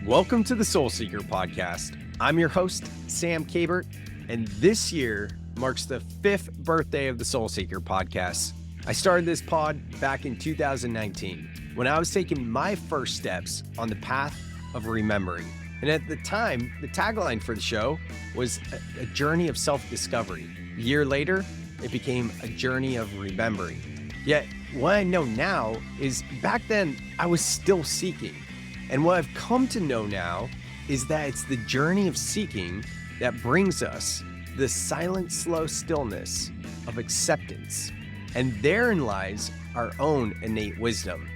Welcome to the Soul Seekr Podcast. I'm your host, Sam Kabert, and this year marks the 5th birthday of the Soul Seekr Podcast. I started this pod back in 2019 when I was taking my first steps on the path of remembering. And at the time, the tagline for the show was a journey of self-discovery. A year later, it became a journey of remembering. Yet, what I know now is back then I was still seeking. And what I've come to know now is that it's the journey of seeking that brings us the silent, slow stillness of acceptance. And therein lies our own innate wisdom.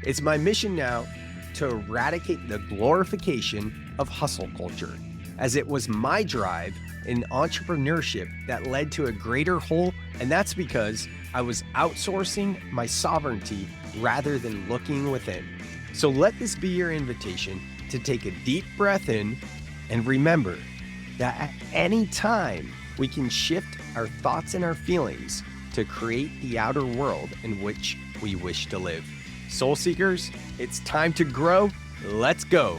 It's my mission now to eradicate the glorification of hustle culture, as it was my drive in entrepreneurship that led to a greater whole, and that's because I was outsourcing my sovereignty rather than looking within. So let this be your invitation to take a deep breath in and remember that at any time we can shift our thoughts and our feelings to create the outer world in which we wish to live. Soul Seekers, it's time to grow. Let's go.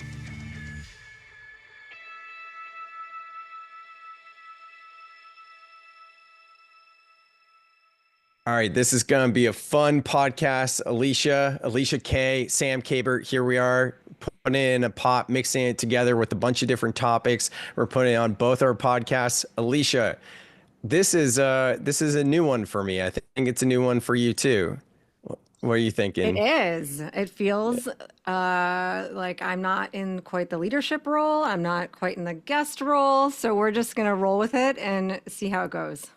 All right, this is going to be a fun podcast. Alicia Kay, Sam Kabert, here we are putting it in a pot, mixing it together with a bunch of different topics. We're putting it on both our podcasts. Alicia, this is a new one for me. I think it's a new one for you too. What are you thinking? It is. It feels like I'm not in quite the leadership role. I'm not quite in the guest role. So we're just going to roll with it and see how it goes.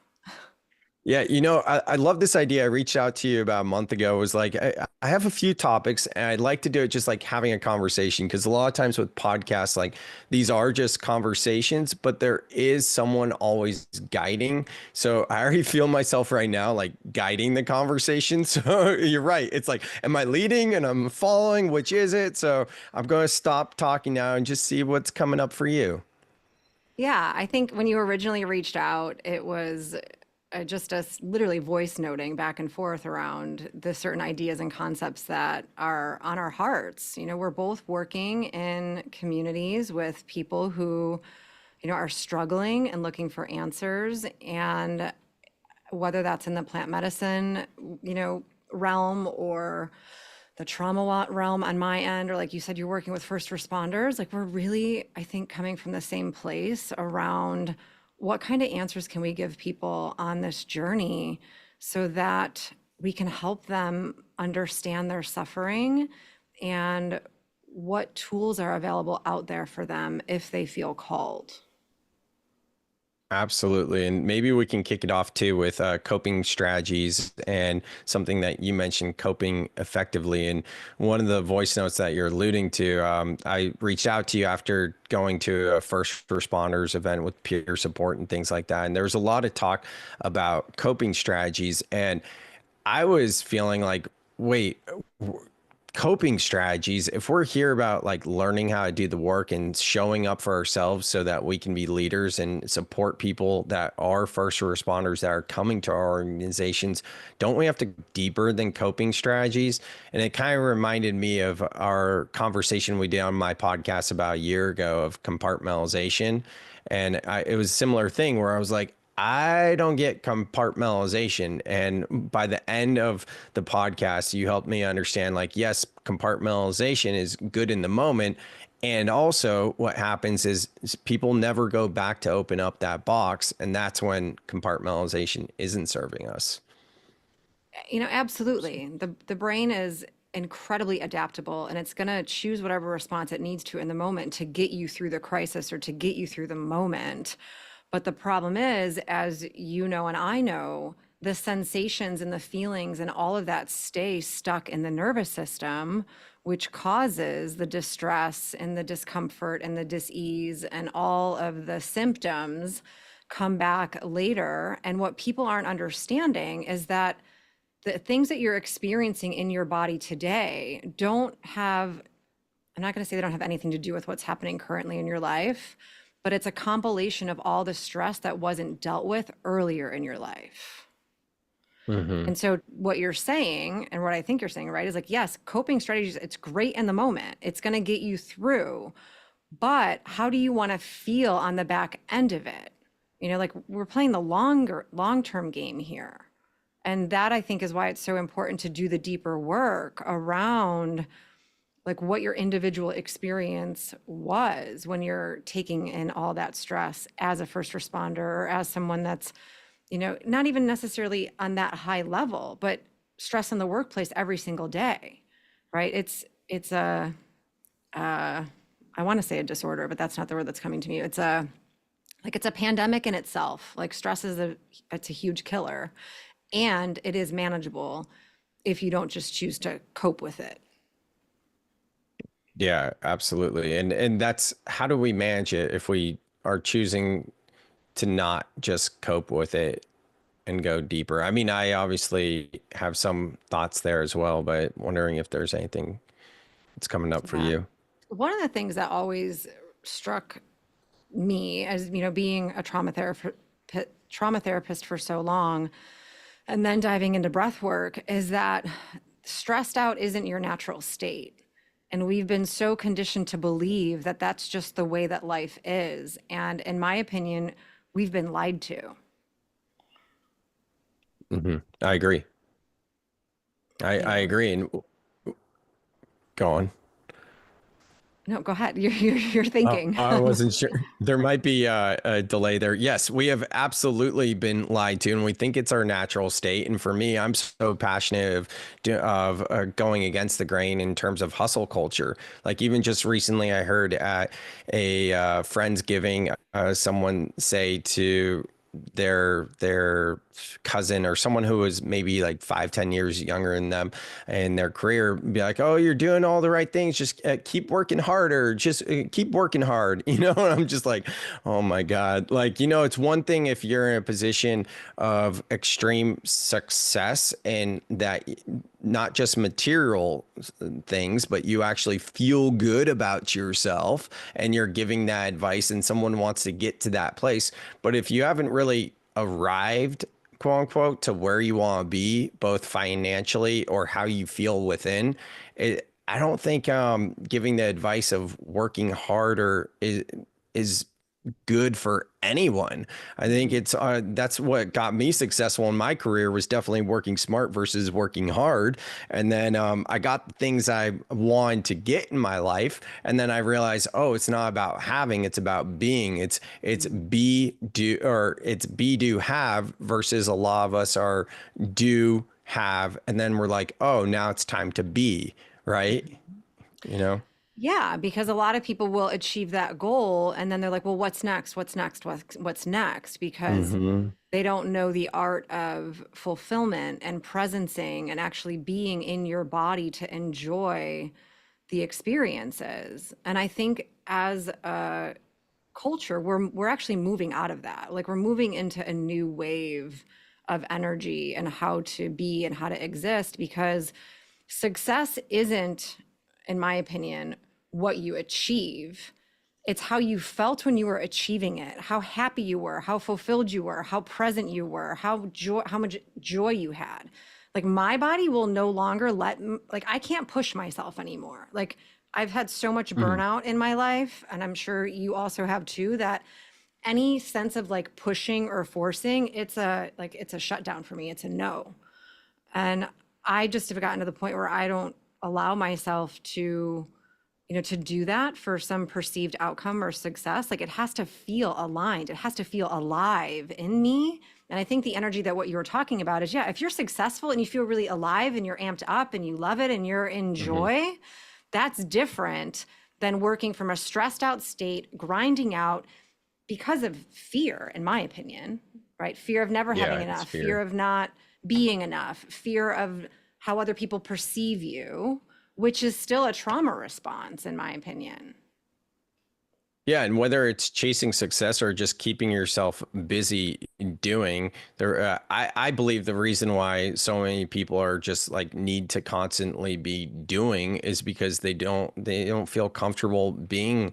Yeah, I love this idea. I reached out to you about a month ago. It was like, I have a few topics and I'd like to do it just like having a conversation, because a lot of times with podcasts, like these are just conversations, but there is someone always guiding. So I already feel myself right now, like guiding the conversation. So you're right. It's like, am I leading and I'm following? Which is it? So I'm going to stop talking now and just see what's coming up for you. Yeah, I think when you originally reached out, it was just us literally voice noting back and forth around the certain ideas and concepts that are on our hearts. We're both working in communities with people who, are struggling and looking for answers. And whether that's in the plant medicine, realm, or the trauma realm on my end, or like you said, you're working with first responders, like we're really, I think, coming from the same place around what kind of answers can we give people on this journey so that we can help them understand their suffering and what tools are available out there for them if they feel called. Absolutely. And maybe we can kick it off too with coping strategies and something that you mentioned, coping effectively. And one of the voice notes that you're alluding to, I reached out to you after going to a first responders event with peer support and things like that. And there was a lot of talk about coping strategies. And I was feeling like, wait, coping strategies, if we're here about like learning how to do the work and showing up for ourselves so that we can be leaders and support people that are first responders that are coming to our organizations, don't we have to go deeper than coping strategies? And it kind of reminded me of our conversation we did on my podcast about a year ago of compartmentalization. And it was a similar thing where I was like, I don't get compartmentalization. And by the end of the podcast, you helped me understand, like, yes, compartmentalization is good in the moment. And also what happens is people never go back to open up that box. And that's when compartmentalization isn't serving us. Absolutely. The brain is incredibly adaptable, and it's going to choose whatever response it needs to in the moment to get you through the crisis or to get you through the moment. But the problem is, as you know and I know, the sensations and the feelings and all of that stay stuck in the nervous system, which causes the distress and the discomfort and the dis-ease, and all of the symptoms come back later. And what people aren't understanding is that the things that you're experiencing in your body today don't have, I'm not going to say they don't have anything to do with what's happening currently in your life, but it's a compilation of all the stress that wasn't dealt with earlier in your life. Mm-hmm. And so what you're saying, and what I think you're saying, right, is like, yes, coping strategies, it's great in the moment. It's going to get you through. but how do you want to feel on the back end of it? You know, like we're playing the long-term game here. And that I think is why it's so important to do the deeper work around like what your individual experience was when you're taking in all that stress as a first responder or as someone that's, you know, not even necessarily on that high level, but stress in the workplace every single day, right? It's a, I want to say a disorder, but that's not the word that's coming to me. It's a, like it's a pandemic in itself. Like stress is it's a huge killer, and it is manageable if you don't just choose to cope with it. Yeah, absolutely. And that's, how do we manage it if we are choosing to not just cope with it and go deeper? I mean, I obviously have some thoughts there as well, but wondering if there's anything that's coming up for Yeah. you. One of the things that always struck me as, you know, being a trauma therapist for so long, and then diving into breath work, is that stressed out isn't your natural state. And we've been so conditioned to believe that that's just the way that life is. And in my opinion, we've been lied to. I agree. You I know, agree. And go on. no, go ahead. You're thinking. I wasn't sure. There might be a delay there. Yes, we have absolutely been lied to, and we think it's our natural state. And for me, I'm so passionate of going against the grain in terms of hustle culture. Like even just recently, I heard at a Friendsgiving, someone say to their cousin or someone who was maybe like 5-10 years younger than them in their career, be like, oh, you're doing all the right things, just keep working harder, just keep working hard, you know. And I'm just like, oh my God, like, you know, it's one thing if you're in a position of extreme success and that not just material things, but you actually feel good about yourself and you're giving that advice and someone wants to get to that place. But if you haven't really arrived, quote unquote, to where you want to be, both financially or how you feel within it, I don't think giving the advice of working harder is good for anyone. I think it's that's what got me successful in my career, was definitely working smart versus working hard. And then I got the things I wanted to get in my life, and then I realized, oh, it's not about having, it's about being. It's be, do, or it's be, do, have, versus a lot of us are do, have, and then we're like, oh, now it's time to be, right? You know. Yeah, because a lot of people will achieve that goal and then they're like, well, what's next? What's next? What's next? Because they don't know the art of fulfillment and presencing and actually being in your body to enjoy the experiences. And I think as a culture, we're actually moving out of that. Like we're moving into a new wave of energy and how to be and how to exist, because success isn't, in my opinion, what you achieve. It's how you felt when you were achieving it, how happy you were, how fulfilled you were, how present you were, how much joy you had. Like my body will no longer like I can't push myself anymore. Like I've had so much burnout in my life, and I'm sure you also have too, that any sense of like pushing or forcing, it's a shutdown for me. It's a no. And I just have gotten to the point where I don't allow myself to, you know, to do that for some perceived outcome or success. Like it has to feel aligned. It has to feel alive in me. And I think the energy that what you were talking about is, yeah, if you're successful and you feel really alive and you're amped up and you love it and you're in joy, that's different than working from a stressed out state, grinding out because of fear, in my opinion, right? Fear of never having enough, fear of not being enough, fear of how other people perceive you, which is still a trauma response, in my opinion. Yeah, and whether it's chasing success or just keeping yourself busy doing, I believe the reason why so many people are just like need to constantly be doing is because they don't feel comfortable being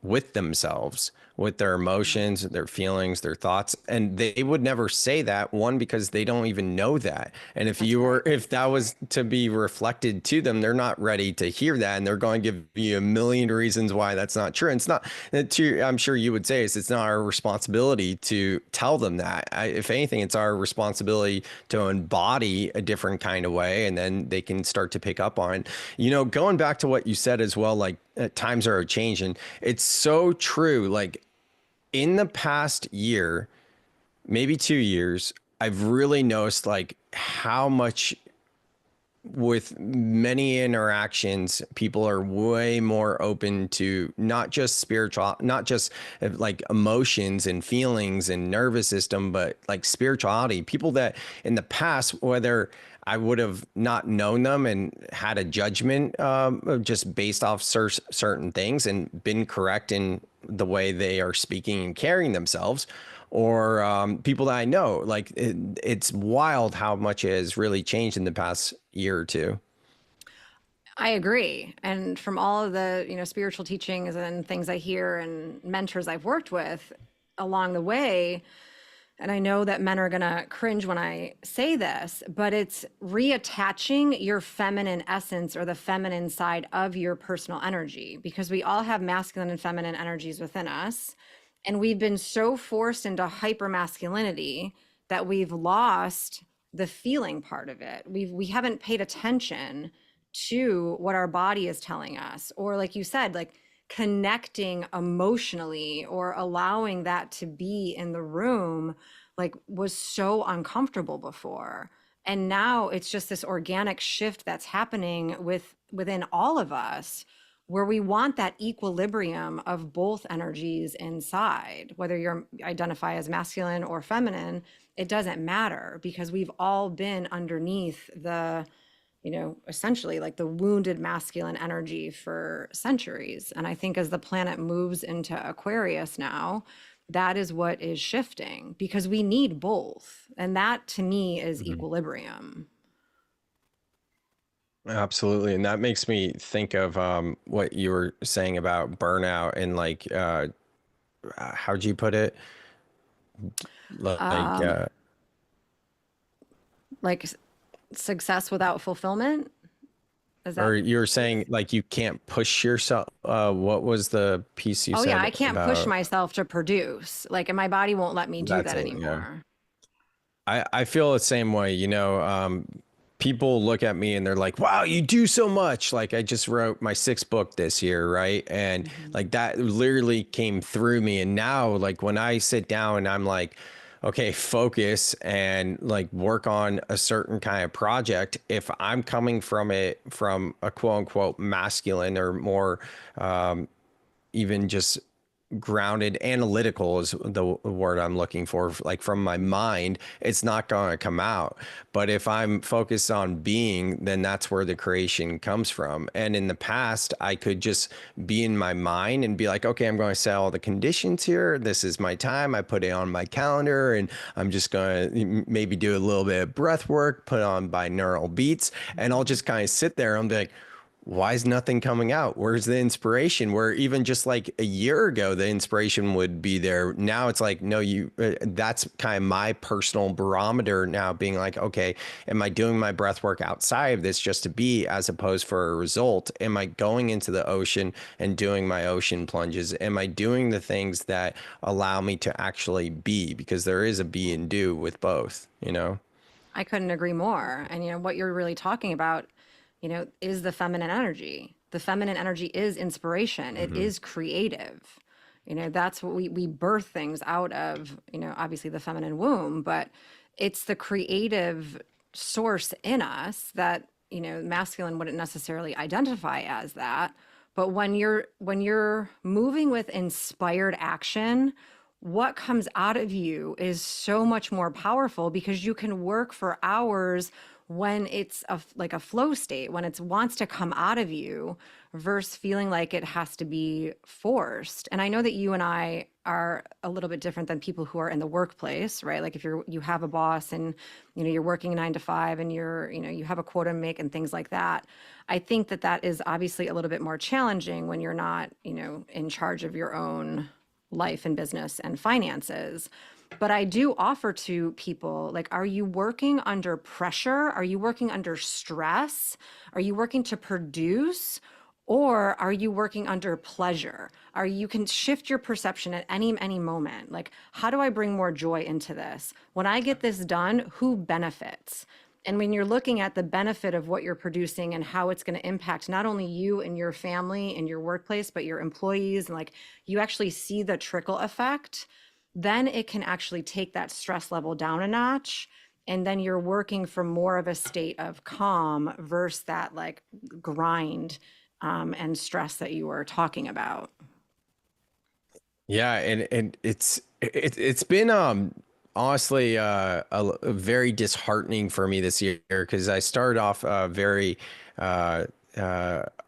with themselves, with their emotions, their feelings, their thoughts. And they would never say that, one, because they don't even know that. And if that was to be reflected to them, they're not ready to hear that. And they're going to give you a million reasons why that's not true. And it's not, I'm sure you would say it's not our responsibility to tell them that. If anything, it's our responsibility to embody a different kind of way. And then they can start to pick up on, going back to what you said as well, like times are changing. It's so true. Like in the past year, maybe 2 years, I've really noticed like how much with many interactions, people are way more open to not just spiritual, not just like emotions and feelings and nervous system, but like spirituality. People that in the past, whether I would have not known them and had a judgment just based off certain things and been correct in the way they are speaking and carrying themselves, or people that I know. Like it's wild how much it has really changed in the past year or two. I agree. And from all of the, spiritual teachings and things I hear and mentors I've worked with along the way, and I know that men are going to cringe when I say this, but it's reattaching your feminine essence or the feminine side of your personal energy, because we all have masculine and feminine energies within us. And we've been so forced into hyper masculinity that we've lost the feeling part of it. We haven't paid attention to what our body is telling us, or like you said, like connecting emotionally or allowing that to be in the room, like was so uncomfortable before. And now it's just this organic shift that's happening within all of us, where we want that equilibrium of both energies inside. Whether you identify as masculine or feminine, it doesn't matter, because we've all been underneath the, essentially like the wounded masculine energy for centuries. And I think as the planet moves into Aquarius now, that is what is shifting, because we need both. And that to me is equilibrium. Absolutely. And that makes me think of what you were saying about burnout and like, how'd you put it? Like, Like success without fulfillment. Is that? or you're saying like you can't push yourself. What was the piece you Oh said yeah, I can't push about myself to produce. Like, and my body won't let me do that's that it? Yeah. anymore. I feel the same way, people look at me and they're like, wow, you do so much. Like I just wrote my 6th book this year. Right. And like that literally came through me. And now like when I sit down and I'm like, okay, focus and like work on a certain kind of project. If I'm coming from it from a quote unquote masculine or more, even just grounded, analytical is the word I'm looking for, like from my mind, it's not going to come out. But if I'm focused on being, then that's where the creation comes from. And in the past, I could just be in my mind and be like, okay, I'm going to set all the conditions here. This is my time. I put it on my calendar and I'm just going to maybe do a little bit of breath work, put on binaural beats, and I'll just kind of sit there and be like, why is nothing coming out? Where's the inspiration? Where even just like a year ago, the inspiration would be there. Now it's like, no, that's kind of my personal barometer now, being like, okay, am I doing my breath work outside of this just to be, as opposed for a result? Am I going into the ocean and doing my ocean plunges? Am I doing the things that allow me to actually be? Because there is a be and do with both, I couldn't agree more. And what you're really talking about, is the feminine energy. The feminine energy is inspiration. It is creative. That's what we birth things out of, obviously the feminine womb, but it's the creative source in us that, masculine wouldn't necessarily identify as that. But when you're moving with inspired action, what comes out of you is so much more powerful, because you can work for hours when it's like a flow state, when it wants to come out of you, versus feeling like it has to be forced. And I know that you and I are a little bit different than people who are in the workplace, right? Like if you have a boss and you're working 9 to 5 and you have a quota to make and things like that. I think that is obviously a little bit more challenging when you're not in charge of your own life and business and finances. But I do offer to people, like, are you working under pressure? Are you working under stress? Are you working to produce? Or are you working under pleasure? Are you can shift your perception at any moment. Like, how do I bring more joy into this? When I get this done, who benefits? And when you're looking at the benefit of what you're producing and how it's going to impact not only you and your family and your workplace, but your employees, and like you actually see the trickle effect, then it can actually take that stress level down a notch. And then you're working from more of a state of calm versus that like grind and stress that you were talking about. Yeah, and it's been honestly a very disheartening for me this year because I started off very uh,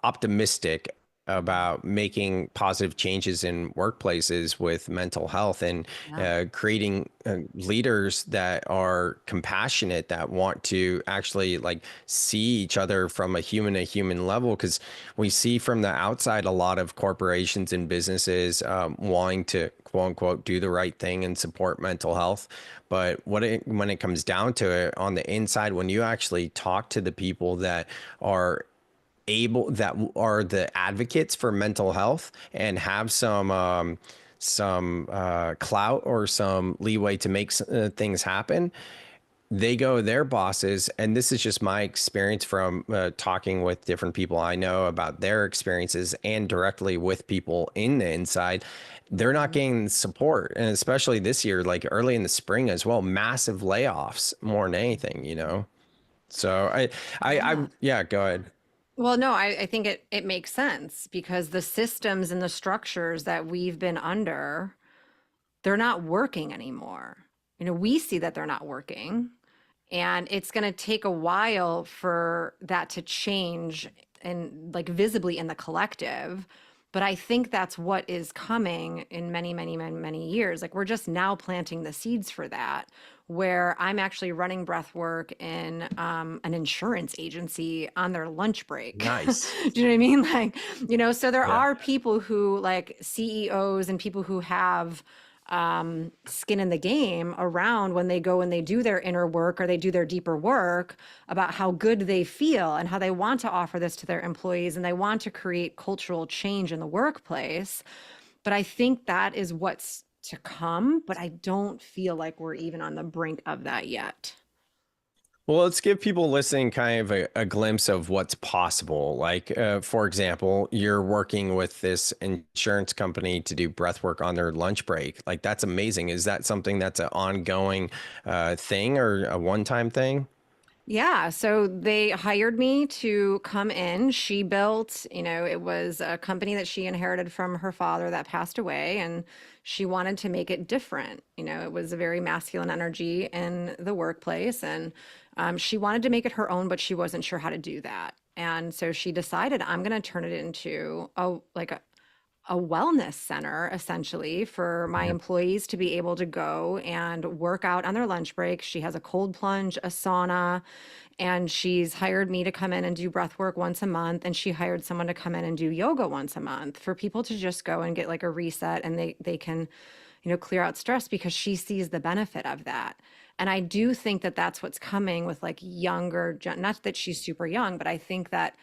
optimistic about making positive changes in workplaces with mental health and Yeah. creating leaders that are compassionate, that want to actually like see each other from a human to human level. Because we see from the outside a lot of corporations and businesses wanting to quote unquote do the right thing and support mental health. But when it comes down to it on the inside, when you actually talk to the people that are that are the advocates for mental health and have some clout or some leeway to make things happen, they go to their bosses. And this is just my experience from talking with different people I know about their experiences and directly with people in the inside. They're not getting support. And especially this year, like early in the spring as well, massive layoffs more than anything, you know? So Yeah. yeah, go ahead. Well, no, I think it makes sense because the systems and the structures that we've been under, they're not working anymore. You know, we see that they're not working, and it's going to take a while for that to change and like visibly in the collective. But I think that's what is coming in many years. Like we're just now planting the seeds for that, where I'm actually running breath work in an insurance agency on their lunch break. Nice. Do you know what I mean? Like, you know, so there Yeah. are people who like CEOs and people who have skin in the game around when they go and they do their inner work or they do their deeper work about how good they feel and how they want to offer this to their employees and they want to create cultural change in the workplace. But I think that is what's to come, but I don't feel like we're even on the brink of that yet. Well, let's give people listening kind of a glimpse of what's possible. Like, for example, you're working with this insurance company to do breath work on their lunch break. Like, that's amazing. Is that something that's an ongoing thing or a one-time thing? Yeah, so they hired me to come in. She built, you know, it was a company that she inherited from her father that passed away, and she wanted to make it different. You know, it was a very masculine energy in the workplace, and she wanted to make it her own, but she wasn't sure how to do that. And so she decided, I'm going to turn it into a wellness center essentially for my Yeah. employees to be able to go and work out on their lunch break. She has a cold plunge, a sauna, and she's hired me to come in and do breath work once a month. And she hired someone to come in and do yoga once a month for people to just go and get like a reset and they can, you know, clear out stress because she sees the benefit of that. And I do think that that's what's coming with like younger, not that she's super young, but I think that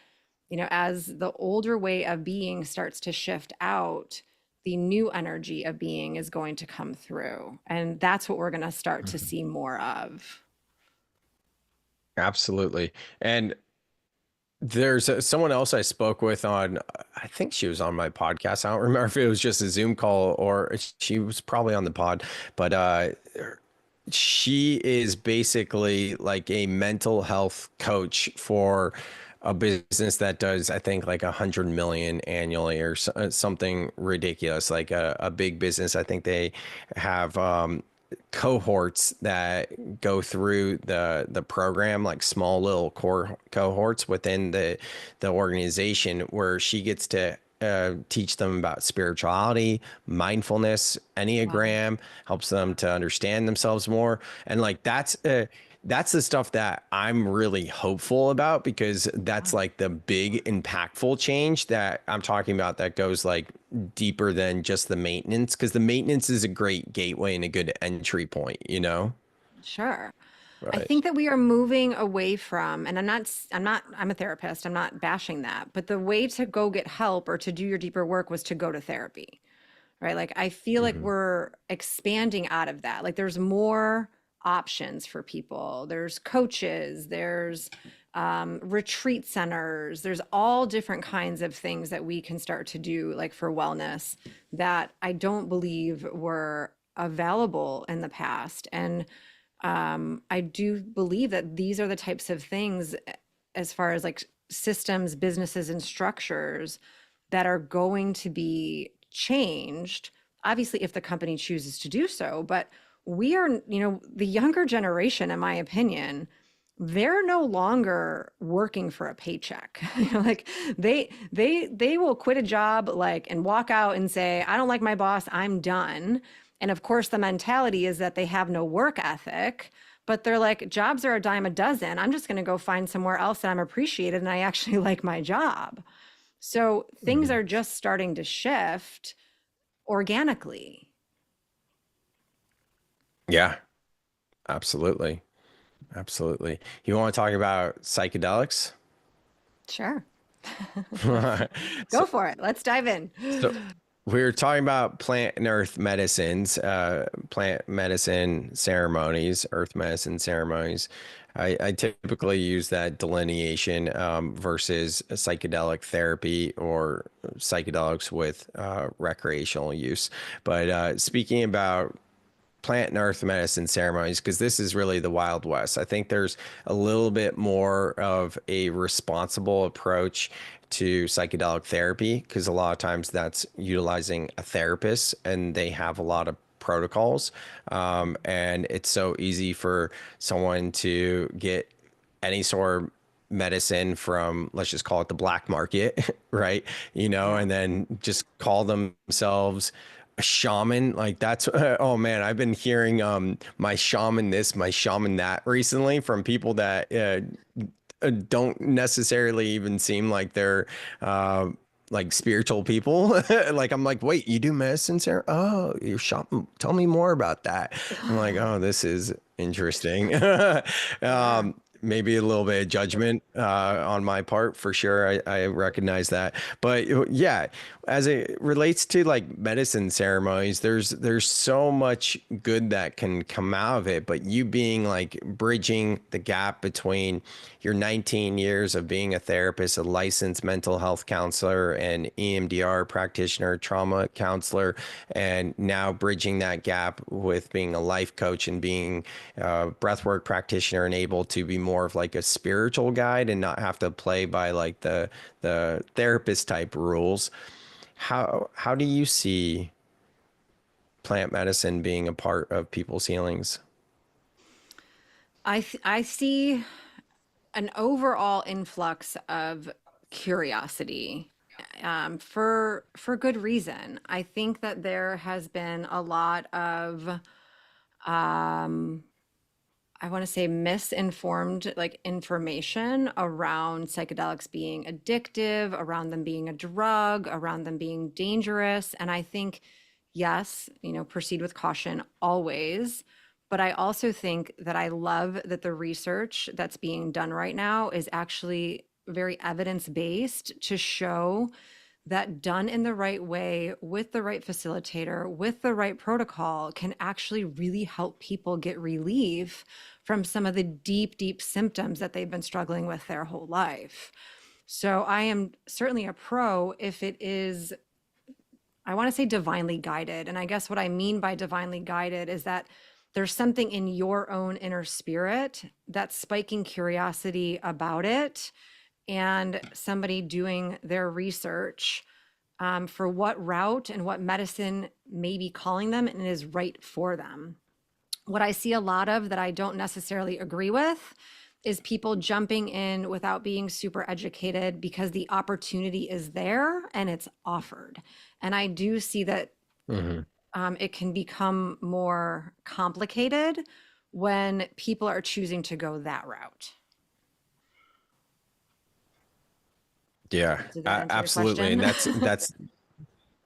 you know, as the older way of being starts to shift out, the new energy of being is going to come through. And that's what we're going to start to Mhm. see more of. Absolutely. And there's someone else I spoke with on, I think she was on my podcast. I don't remember if it was just a Zoom call or she was probably on the pod, but she is basically like a mental health coach for a business that does, I think, like 100 million annually or something ridiculous, like a big business. I think they have cohorts that go through the program, like small little core cohorts within the organization, where she gets to teach them about spirituality, mindfulness, Wow. Enneagram, helps them to understand themselves more. And like that's the stuff that I'm really hopeful about, because that's Yeah. like the big impactful change that I'm talking about that goes like deeper than just the maintenance, because the maintenance is a great gateway and a good entry point, you know? Sure. I Right. think that we are moving away from, and I'm a therapist, I'm not bashing that, but the way to go get help or to do your deeper work was to go to therapy, right? Like, I feel like Hmm. we're expanding out of that. Like, there's more options for people. There's coaches, there's retreat centers, there's all different kinds of things that we can start to do, like for wellness, that I don't believe were available in the past. And I do believe that these are the types of things, as far as like systems, businesses, and structures, that are going to be changed. Obviously, if the company chooses to do so, but we are, the younger generation, in my opinion, they're no longer working for a paycheck. Like, they will quit a job, like, and walk out and say, I don't like my boss, I'm done. And of course, the mentality is that they have no work ethic, but they're like, jobs are a dime a dozen. I'm just going to go find somewhere else that I'm appreciated and I actually like my job. So things Hmm. are just starting to shift organically. Yeah, absolutely. Absolutely. You want to talk about psychedelics? Sure. Let's So, go for it. Let's dive in. so we're talking about plant and earth medicines, plant medicine ceremonies, earth medicine ceremonies. I typically use that delineation versus psychedelic therapy or psychedelics with recreational use. But speaking about plant and earth medicine ceremonies, because this is really the Wild West. I think there's a little bit more of a responsible approach to psychedelic therapy, because a lot of times that's utilizing a therapist and they have a lot of protocols. And it's so easy for someone to get any sort of medicine from, let's just call it the black market, right? Yeah. And then just call themselves a shaman. Like that's, oh man, I've been hearing my shaman this, my shaman that recently from people that don't necessarily even seem like they're like spiritual people. Like I'm like, wait, you do medicine, Sarah? Oh, you're shaman. Tell me more about that. I'm like, oh, this is interesting. Yeah. Maybe a little bit of judgment on my part for sure. I recognize that, but yeah, as it relates to like medicine ceremonies, there's so much good that can come out of it. But you being like bridging the gap between your 19 years of being a therapist, a licensed mental health counselor, and EMDR practitioner, trauma counselor, and now bridging that gap with being a life coach and being a breathwork practitioner and able to be more of like a spiritual guide and not have to play by like the therapist type rules. How do you see plant medicine being a part of people's healings? I see an overall influx of curiosity, for good reason. I think that there has been a lot of um, I want to say misinformed like information around psychedelics being addictive, around them being a drug, around them being dangerous. And I think, yes, proceed with caution always. But I also think that I love that the research that's being done right now is actually very evidence based to show that done in the right way, with the right facilitator, with the right protocol, can actually really help people get relief from some of the deep, deep symptoms that they've been struggling with their whole life. So I am certainly a pro if it is, I want to say, divinely guided. And I guess what I mean by divinely guided is that there's something in your own inner spirit that's spiking curiosity about it, and somebody doing their research for what route and what medicine may be calling them and is right for them. What I see a lot of that I don't necessarily agree with is people jumping in without being super educated because the opportunity is there and it's offered. And I do see that Hmm. it can become more complicated when people are choosing to go that route. Yeah, Did that answer your absolutely. And question? that's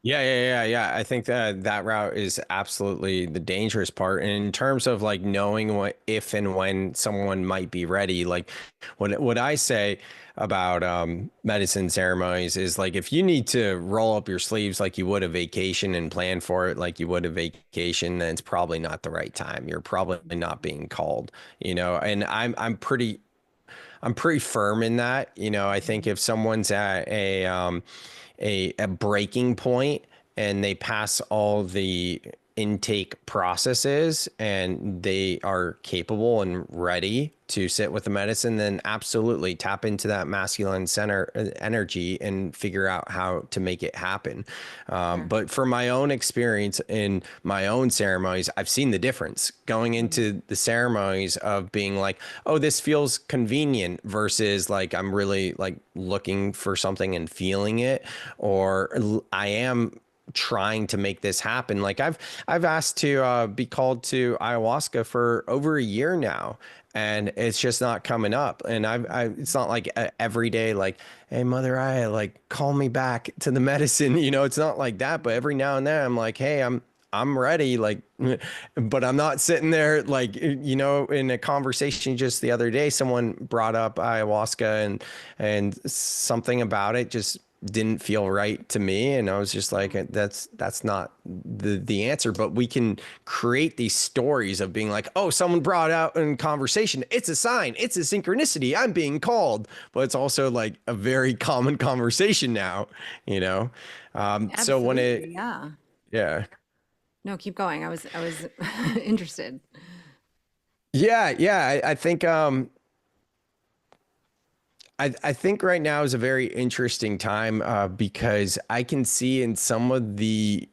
yeah. I think that that route is absolutely the dangerous part. And in terms of like knowing what, if and when someone might be ready, like what I say about medicine ceremonies is like, if you need to roll up your sleeves like you would a vacation and plan for it like you would a vacation, then it's probably not the right time. You're probably not being called, you know. And I'm pretty firm in that. You know, I think if someone's at a breaking point and they pass all the intake processes and they are capable and ready to sit with the medicine, then absolutely tap into that masculine center energy and figure out how to make it happen. Sure. But for my own experience in my own ceremonies, I've seen the difference going into the ceremonies of being like, oh, this feels convenient versus like I'm really like looking for something and feeling it, or I am trying to make this happen. Like I've asked to be called to ayahuasca for over a year now, and it's just not coming up. And it's not like every day, like, hey, Mother Aya, like call me back to the medicine. You know, it's not like that. But every now and then, I'm like, hey, I'm ready. Like, but I'm not sitting there like, you know, in a conversation just the other day, someone brought up ayahuasca and something about it just didn't feel right to me, and I was just like, that's not the answer. But we can create these stories of being like, oh, someone brought out in conversation, it's a sign, it's a synchronicity, I'm being called. But it's also like a very common conversation now, you know. So when Absolutely. Yeah. yeah No, keep going. I was interested. I think I think right now is a very interesting time because I can see in some of the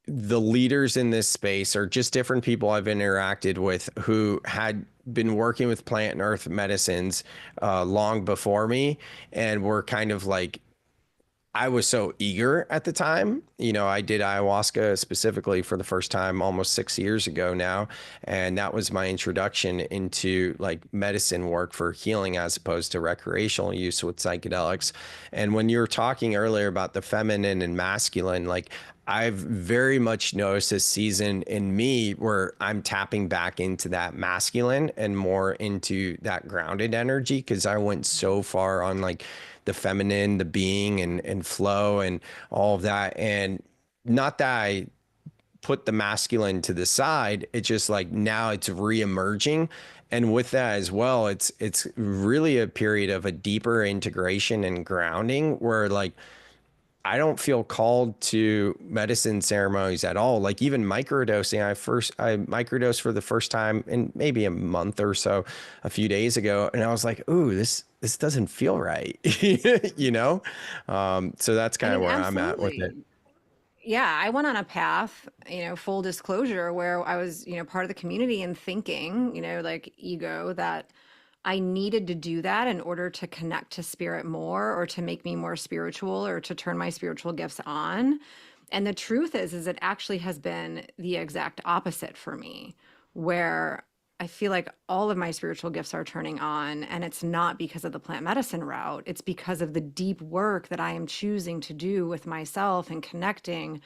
leaders in this space are just different people I've interacted with who had been working with plant and earth medicines long before me, and were kind of like, I was so eager at the time. You know, I did ayahuasca specifically for the first time almost 6 years ago now. And that was my introduction into like medicine work for healing as opposed to recreational use with psychedelics. And when you were talking earlier about the feminine and masculine, like I've very much noticed this season in me where I'm tapping back into that masculine and more into that grounded energy, because I went so far on like the feminine, the being and flow and all of that. And not that I put the masculine to the side, it's just like now it's re-emerging. And with that as well, it's really a period of a deeper integration and grounding where like I don't feel called to medicine ceremonies at all. Like even microdosing, I microdosed for the first time in maybe a month or so, a few days ago, and I was like, "Ooh, this doesn't feel right," you know. So that's I kind of mean, where I'm at with it. absolutely. Yeah, I went on a path, full disclosure, where I was, part of the community and thinking, like ego, that I needed to do that in order to connect to spirit more or to make me more spiritual or to turn my spiritual gifts on. And the truth is it actually has been the exact opposite for me, where I feel like all of my spiritual gifts are turning on, and it's not because of the plant medicine route. It's because of the deep work that I am choosing to do with myself and connecting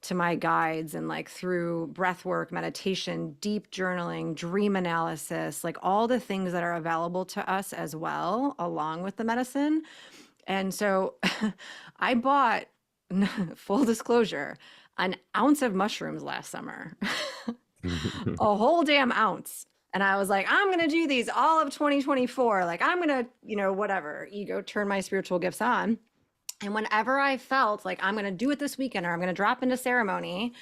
to my guides, and like through breath work, meditation, deep journaling, dream analysis, like all the things that are available to us as well, along with the medicine. And so I bought, full disclosure, an ounce of mushrooms last summer, a whole damn ounce. And I was like, I'm going to do these all of 2024. Like, I'm going to, whatever, ego, turn my spiritual gifts on. And whenever I felt like I'm going to do it this weekend or I'm going to drop into ceremony,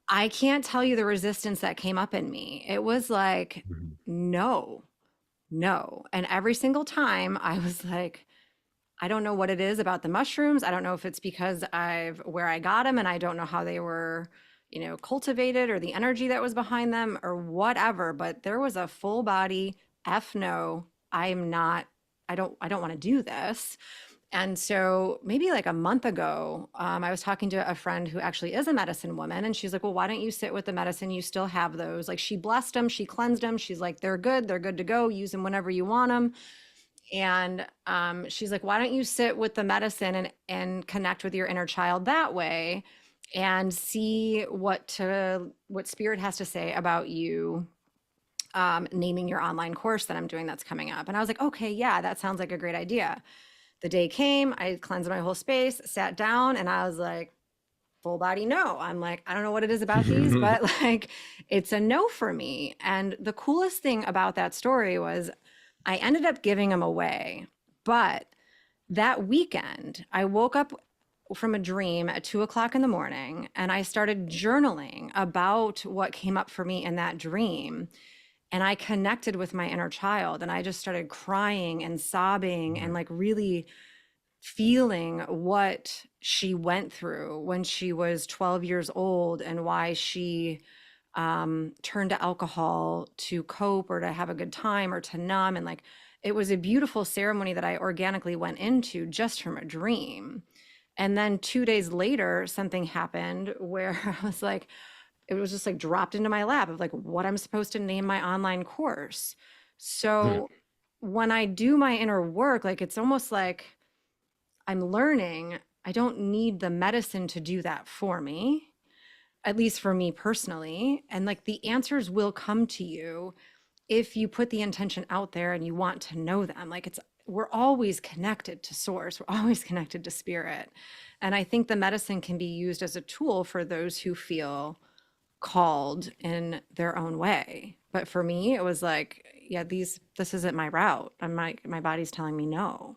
I can't tell you the resistance that came up in me. It was like, no, no. And every single time I was like, I don't know what it is about the mushrooms. I don't know if it's because where I got them and I don't know how they were, cultivated, or the energy that was behind them or whatever. But there was a full body F no, I don't want to do this. And so maybe like a month ago, I was talking to a friend who actually is a medicine woman, and she's like, "Well, why don't you sit with the medicine? You still have those." Like she blessed them, she cleansed them. She's like, they're good to go. Use them whenever you want them." And she's like, "Why don't you sit with the medicine and connect with your inner child that way, and see what spirit has to say about you naming your online course that I'm doing that's coming up." And I was like, "Okay, yeah, that sounds like a great idea." The day came, I cleansed my whole space, sat down, and I was like, full body no. I'm like, I don't know what it is about these, but like, it's a no for me. And the coolest thing about that story was I ended up giving them away. But that weekend, I woke up from a dream at 2 o'clock in the morning and I started journaling about what came up for me in that dream. And I connected with my inner child and I just started crying and sobbing and like really feeling what she went through when she was 12 years old and why she turned to alcohol to cope or to have a good time or to numb. And like, it was a beautiful ceremony that I organically went into just from a dream. And then 2 days later, something happened where I was like, it was just like dropped into my lap of like what I'm supposed to name my online course. So when I do my inner work, like it's almost like I'm learning I don't need the medicine to do that for me, at least for me personally. And like the answers will come to you if you put the intention out there and you want to know them. Like we're always connected to source, we're always connected to spirit. And I think the medicine can be used as a tool for those who feel called in their own way. But for me, it was like, yeah, this isn't my route. My body's telling me no.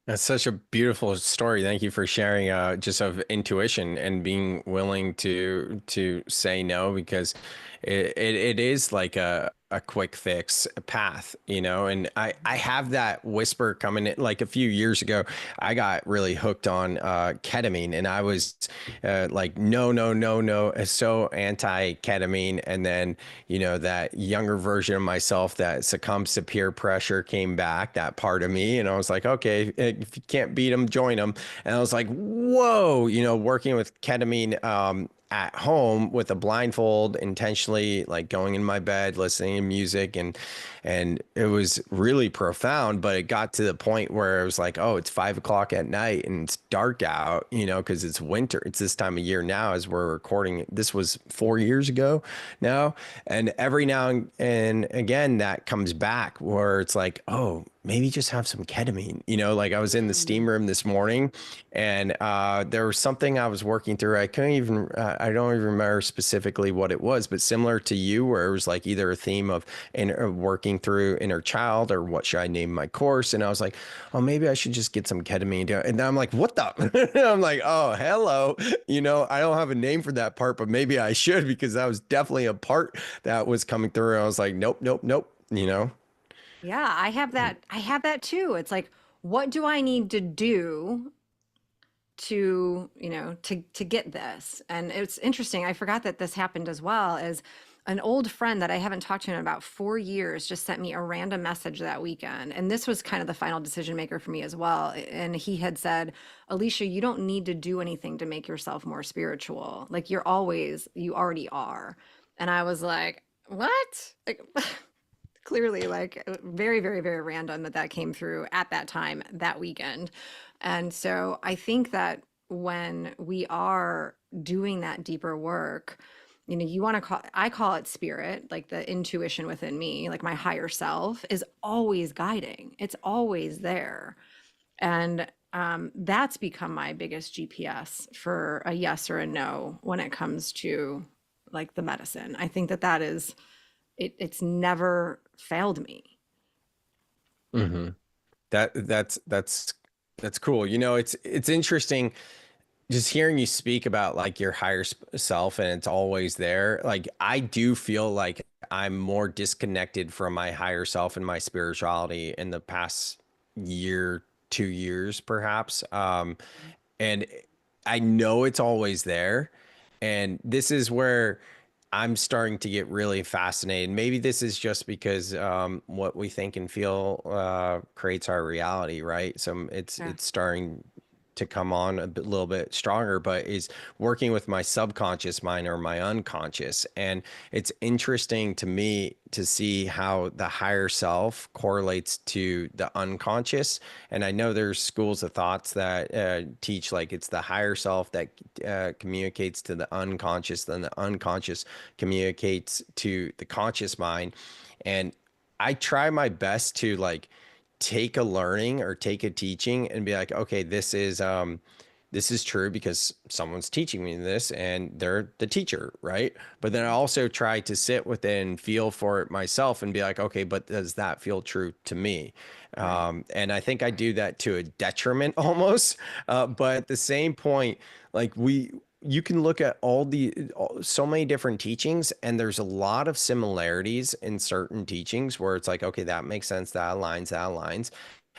That's such a beautiful story. Thank you for sharing just of intuition and being willing to say no, because it is like a quick fix path, you know, and I have that whisper coming in. Like a few years ago, I got really hooked on ketamine, and I was like, no, no, no, no, so anti-ketamine. And then, you know, that younger version of myself that succumbs to peer pressure came back, that part of me. And I was like, okay, if you can't beat them, join them. And I was like, whoa, you know, working with ketamine, at home with a blindfold, intentionally like going in my bed, listening to music, and it was really profound. But it got to the point where it was like, oh, it's 5 o'clock at night and it's dark out, you know, because it's winter. It's this time of year now as we're recording. This was 4 years ago now. And every now and again, that comes back where it's like, oh, maybe just have some ketamine, you know, like I was in the steam room this morning and there was something I was working through. I couldn't even, I don't even remember specifically what it was, but similar to you, where it was like either a theme of working through inner child or what should I name my course. And I was like, oh, maybe I should just get some ketamine. And then I'm like, what the? I'm like, oh, hello. You know, I don't have a name for that part, but maybe I should, because that was definitely a part that was coming through. I was like, nope, nope, nope, you know? Yeah, I have that. I have that too. It's like, what do I need to do to, to get this? And it's interesting. I forgot that this happened as well. As an old friend that I haven't talked to in about 4 years just sent me a random message that weekend. And this was kind of the final decision maker for me as well. And he had said, Alicia, you don't need to do anything to make yourself more spiritual. Like you already are. And I was like, what? Like, clearly like very, very, very random that came through at that time that weekend. And so I think that when we are doing that deeper work, you want to I call it spirit, like the intuition within me, like my higher self is always guiding. It's always there. And that's become my biggest GPS for a yes or a no when it comes to like the medicine. I think that is it's never failed me. Mm-hmm. That's cool. You know, it's interesting just hearing you speak about like your higher self, and it's always there. Like I do feel like I'm more disconnected from my higher self and my spirituality in the past year, 2 years, perhaps. And I know it's always there. And this is where I'm starting to get really fascinated. Maybe this is just because what we think and feel creates our reality, right? So Yeah. it's starting to come on little bit stronger, but is working with my subconscious mind or my unconscious. And it's interesting to me to see how the higher self correlates to the unconscious. And I know there's schools of thoughts that teach like it's the higher self that communicates to the unconscious, then the unconscious communicates to the conscious mind. And I try my best to like take a learning or take a teaching and be like, okay, this is true because someone's teaching me this and they're the teacher, right? But then I also try to sit with it and feel for it myself and be like, okay, but does that feel true to me? Right. And I think I do that to a detriment almost. But at the same point, like you can look at so many different teachings and there's a lot of similarities in certain teachings where it's like, okay, that makes sense, that aligns.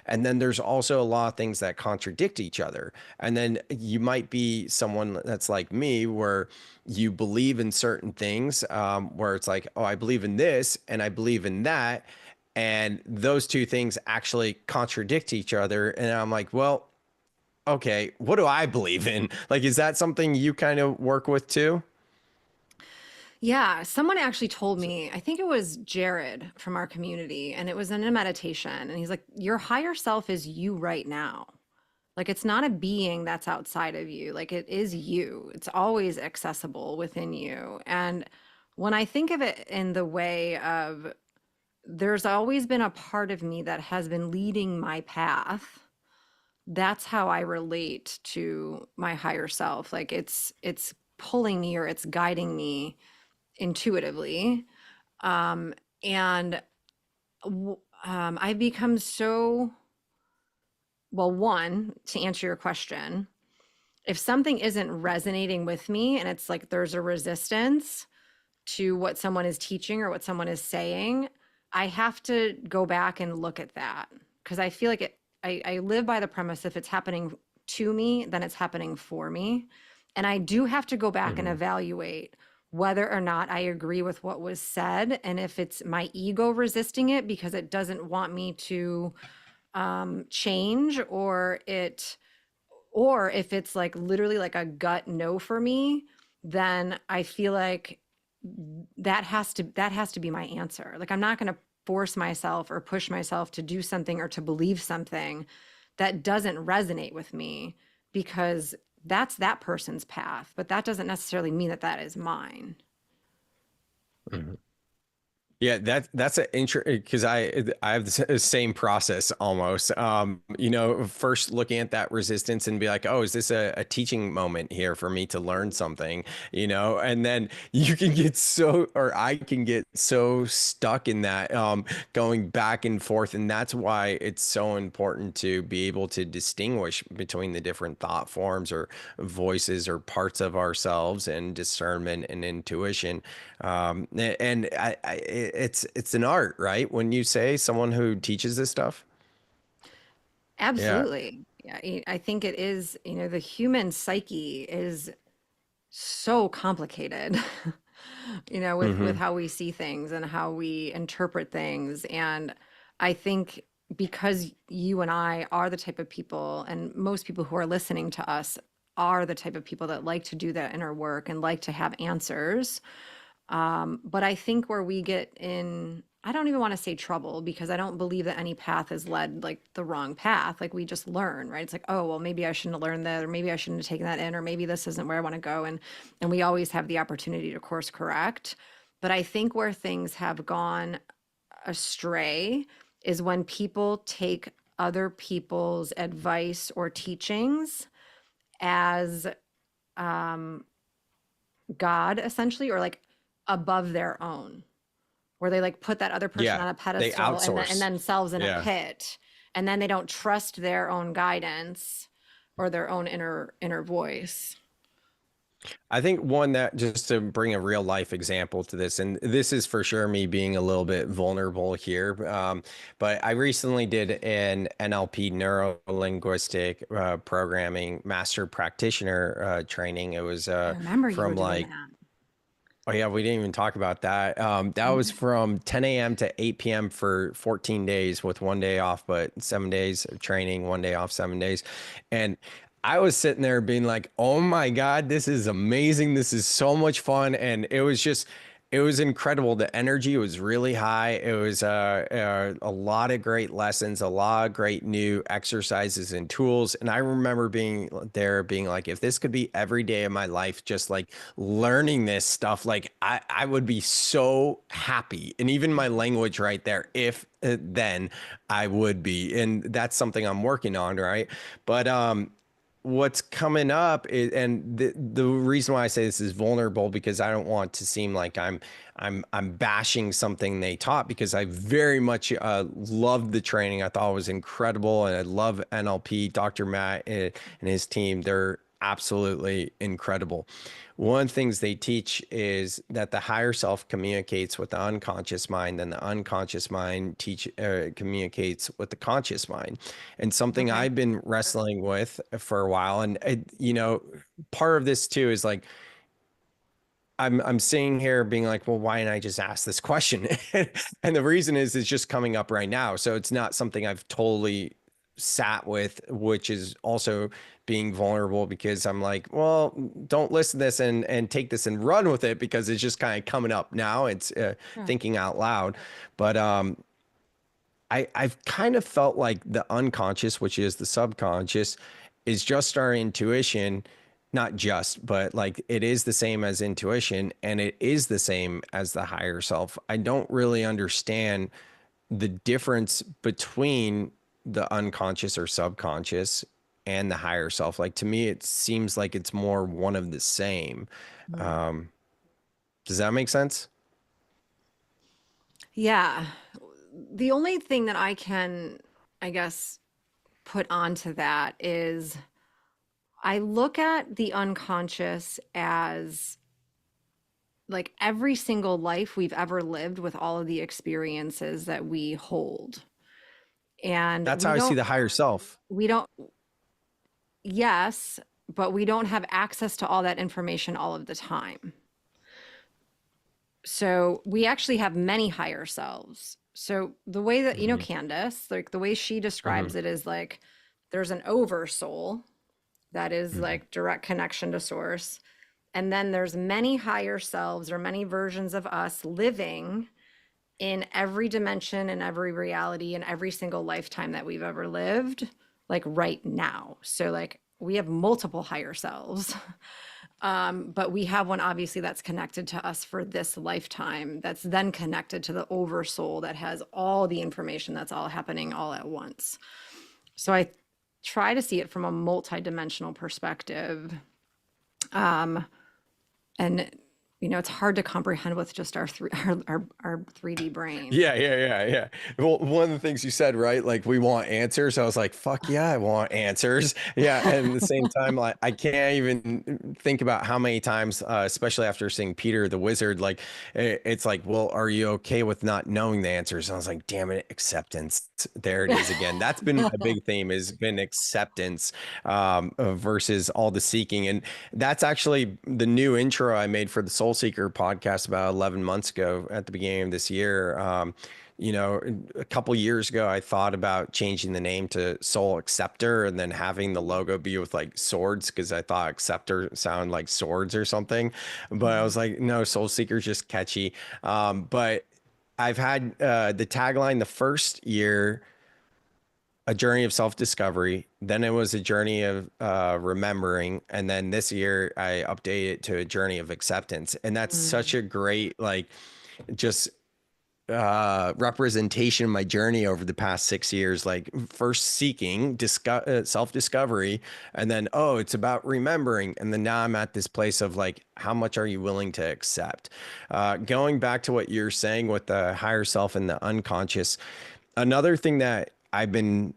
And then there's also a lot of things that contradict each other. And then you might be someone that's like me, where you believe in certain things, where it's like, oh, I believe in this and I believe in that. And those two things actually contradict each other. And I'm like, well, okay, what do I believe in? Like, is that something you kind of work with too? Yeah, someone actually told me, I think it was Jared from our community, and it was in a meditation. And he's like, your higher self is you right now. Like, it's not a being that's outside of you. Like, it is you. It's always accessible within you. And when I think of it in the way of there's always been a part of me that has been leading my path, that's how I relate to my higher self. Like, it's pulling me or it's guiding me intuitively. And I've become so, well, one, to answer your question, if something isn't resonating with me and it's like there's a resistance to what someone is teaching or what someone is saying, I have to go back and look at that because I feel like I live by the premise if it's happening to me, then it's happening for me. And I do have to go back and Mhm. evaluate whether or not I agree with what was said and if it's my ego resisting it because it doesn't want me to change, or if it's like literally like a gut no for me, then I feel like that has to be my answer. Like, I'm not going to force myself or push myself to do something or to believe something that doesn't resonate with me, because that's that person's path, but that doesn't necessarily mean that that is mine. Mhm. Yeah, that's an interesting because I have the same process almost. First looking at that resistance and be like, oh, is this a teaching moment here for me to learn something? And then you can get or I can get so stuck in that, going back and forth, and that's why it's so important to be able to distinguish between the different thought forms or voices or parts of ourselves and discernment and intuition. And it's an art, right? When you say someone who teaches this stuff. Yeah. Absolutely. Yeah, I think it is, the human psyche is so complicated, with Hmm. how we see things and how we interpret things. And I think because you and I are the type of people, and most people who are listening to us are the type of people that like to do that inner work and like to have answers. But I think where we get in, I don't even want to say trouble, because I don't believe that any path is led like the wrong path. Like, we just learn, right? It's like, oh, well, maybe I shouldn't have learned that, or maybe I shouldn't have taken that in, or maybe this isn't where I want to go. And we always have the opportunity to course correct. But I think where things have gone astray is when people take other people's advice or teachings as God, essentially, or like above their own, where they like put that other person Yeah. on a They pedestal and outsource. themselves in a Yeah. pit, and then they don't trust their own guidance or their own inner voice. I think one that, just to bring a real life example to this, and this is for sure me being a little bit vulnerable here, but I recently did an NLP, neuro linguistic programming master practitioner training. It was I remember you were from doing like that. Oh yeah, we didn't even talk about that. That was from 10 a.m. to 8 p.m. for 14 days with 1 day off, but 7 days of training, 1 day off, 7 days. And I was sitting there being like, oh my God, this is amazing. This is so much fun. And it was incredible. The energy was really high. It was a lot of great lessons, a lot of great new exercises and tools. And I remember being there, being like, if this could be every day of my life, just like learning this stuff, like I would be so happy. And even my language right there, if then I would be. And that's something I'm working on, right? But what's coming up is, and the reason why I say this is vulnerable, because I don't want to seem like I'm bashing something they taught, because I very much loved the training. I thought it was incredible, and I love NLP. Dr. Matt and his team, they're absolutely incredible. One of the things they teach is that the higher self communicates with the unconscious mind, and the unconscious mind communicates with the conscious mind. And something Okay. I've been wrestling with for a while, and part of this too is like I'm sitting here being like, well, why didn't I just ask this question? And the reason is it's just coming up right now. So it's not something I've totally sat with, which is also being vulnerable, because I'm like, well, don't listen to this and take this and run with it, because it's just kind of coming up now. It's Sure. thinking out loud. But I've kind of felt like the unconscious, which is the subconscious, is just our intuition. Not just, but like it is the same as intuition, and it is the same as the higher self. I don't really understand the difference between the unconscious or subconscious and the higher self. Like to me, it seems like it's more one of the same. Mm. Um, does that make sense? Yeah. The only thing that I can, I guess, put onto that is I look at the unconscious as like every single life we've ever lived with all of the experiences that we hold. And That's how I see the higher self. we don't, yes, but we don't have access to all that information all of the time. So we actually have many higher selves. So the way that, Hmm. Candace, like the way she Hmm. describes it is like there's an oversoul that is Hmm. like direct connection to source. And then there's many higher selves or many versions of us living in every dimension and every reality and every single lifetime that we've ever lived, like right now. So like we have multiple higher selves. But we have one obviously that's connected to us for this lifetime, that's then connected to the oversoul that has all the information that's all happening all at once. So I try to see it from a multidimensional perspective. And it's hard to comprehend with just our 3D brain. Yeah. Well, one of the things you said, right? Like we want answers. I was like, fuck yeah, I want answers. Yeah. And at the same time, like I can't even think about how many times, especially after seeing Peter the Wizard, like it's like, well, are you okay with not knowing the answers? And I was like, damn it, acceptance. There it is again. That's been my big theme, has been acceptance versus all the seeking. And that's actually the new intro I made for the Soul Seekr podcast about 11 months ago at the beginning of this year. A couple years ago, I thought about changing the name to Soul Acceptor, and then having the logo be with like swords, because I thought acceptor sounded like swords or something. But I was like, no, Soul Seekr is just catchy. But I've had the tagline the first year, a journey of self-discovery. Then it was a journey of remembering. And then this year I updated it to a journey of acceptance. And that's such Mm. a great, like, just representation of my journey over the past 6 years. Like first seeking, self-discovery, and then, oh, it's about remembering. And then now I'm at this place of like, how much are you willing to accept? Going back to what you're saying with the higher self and the unconscious, another thing that I've been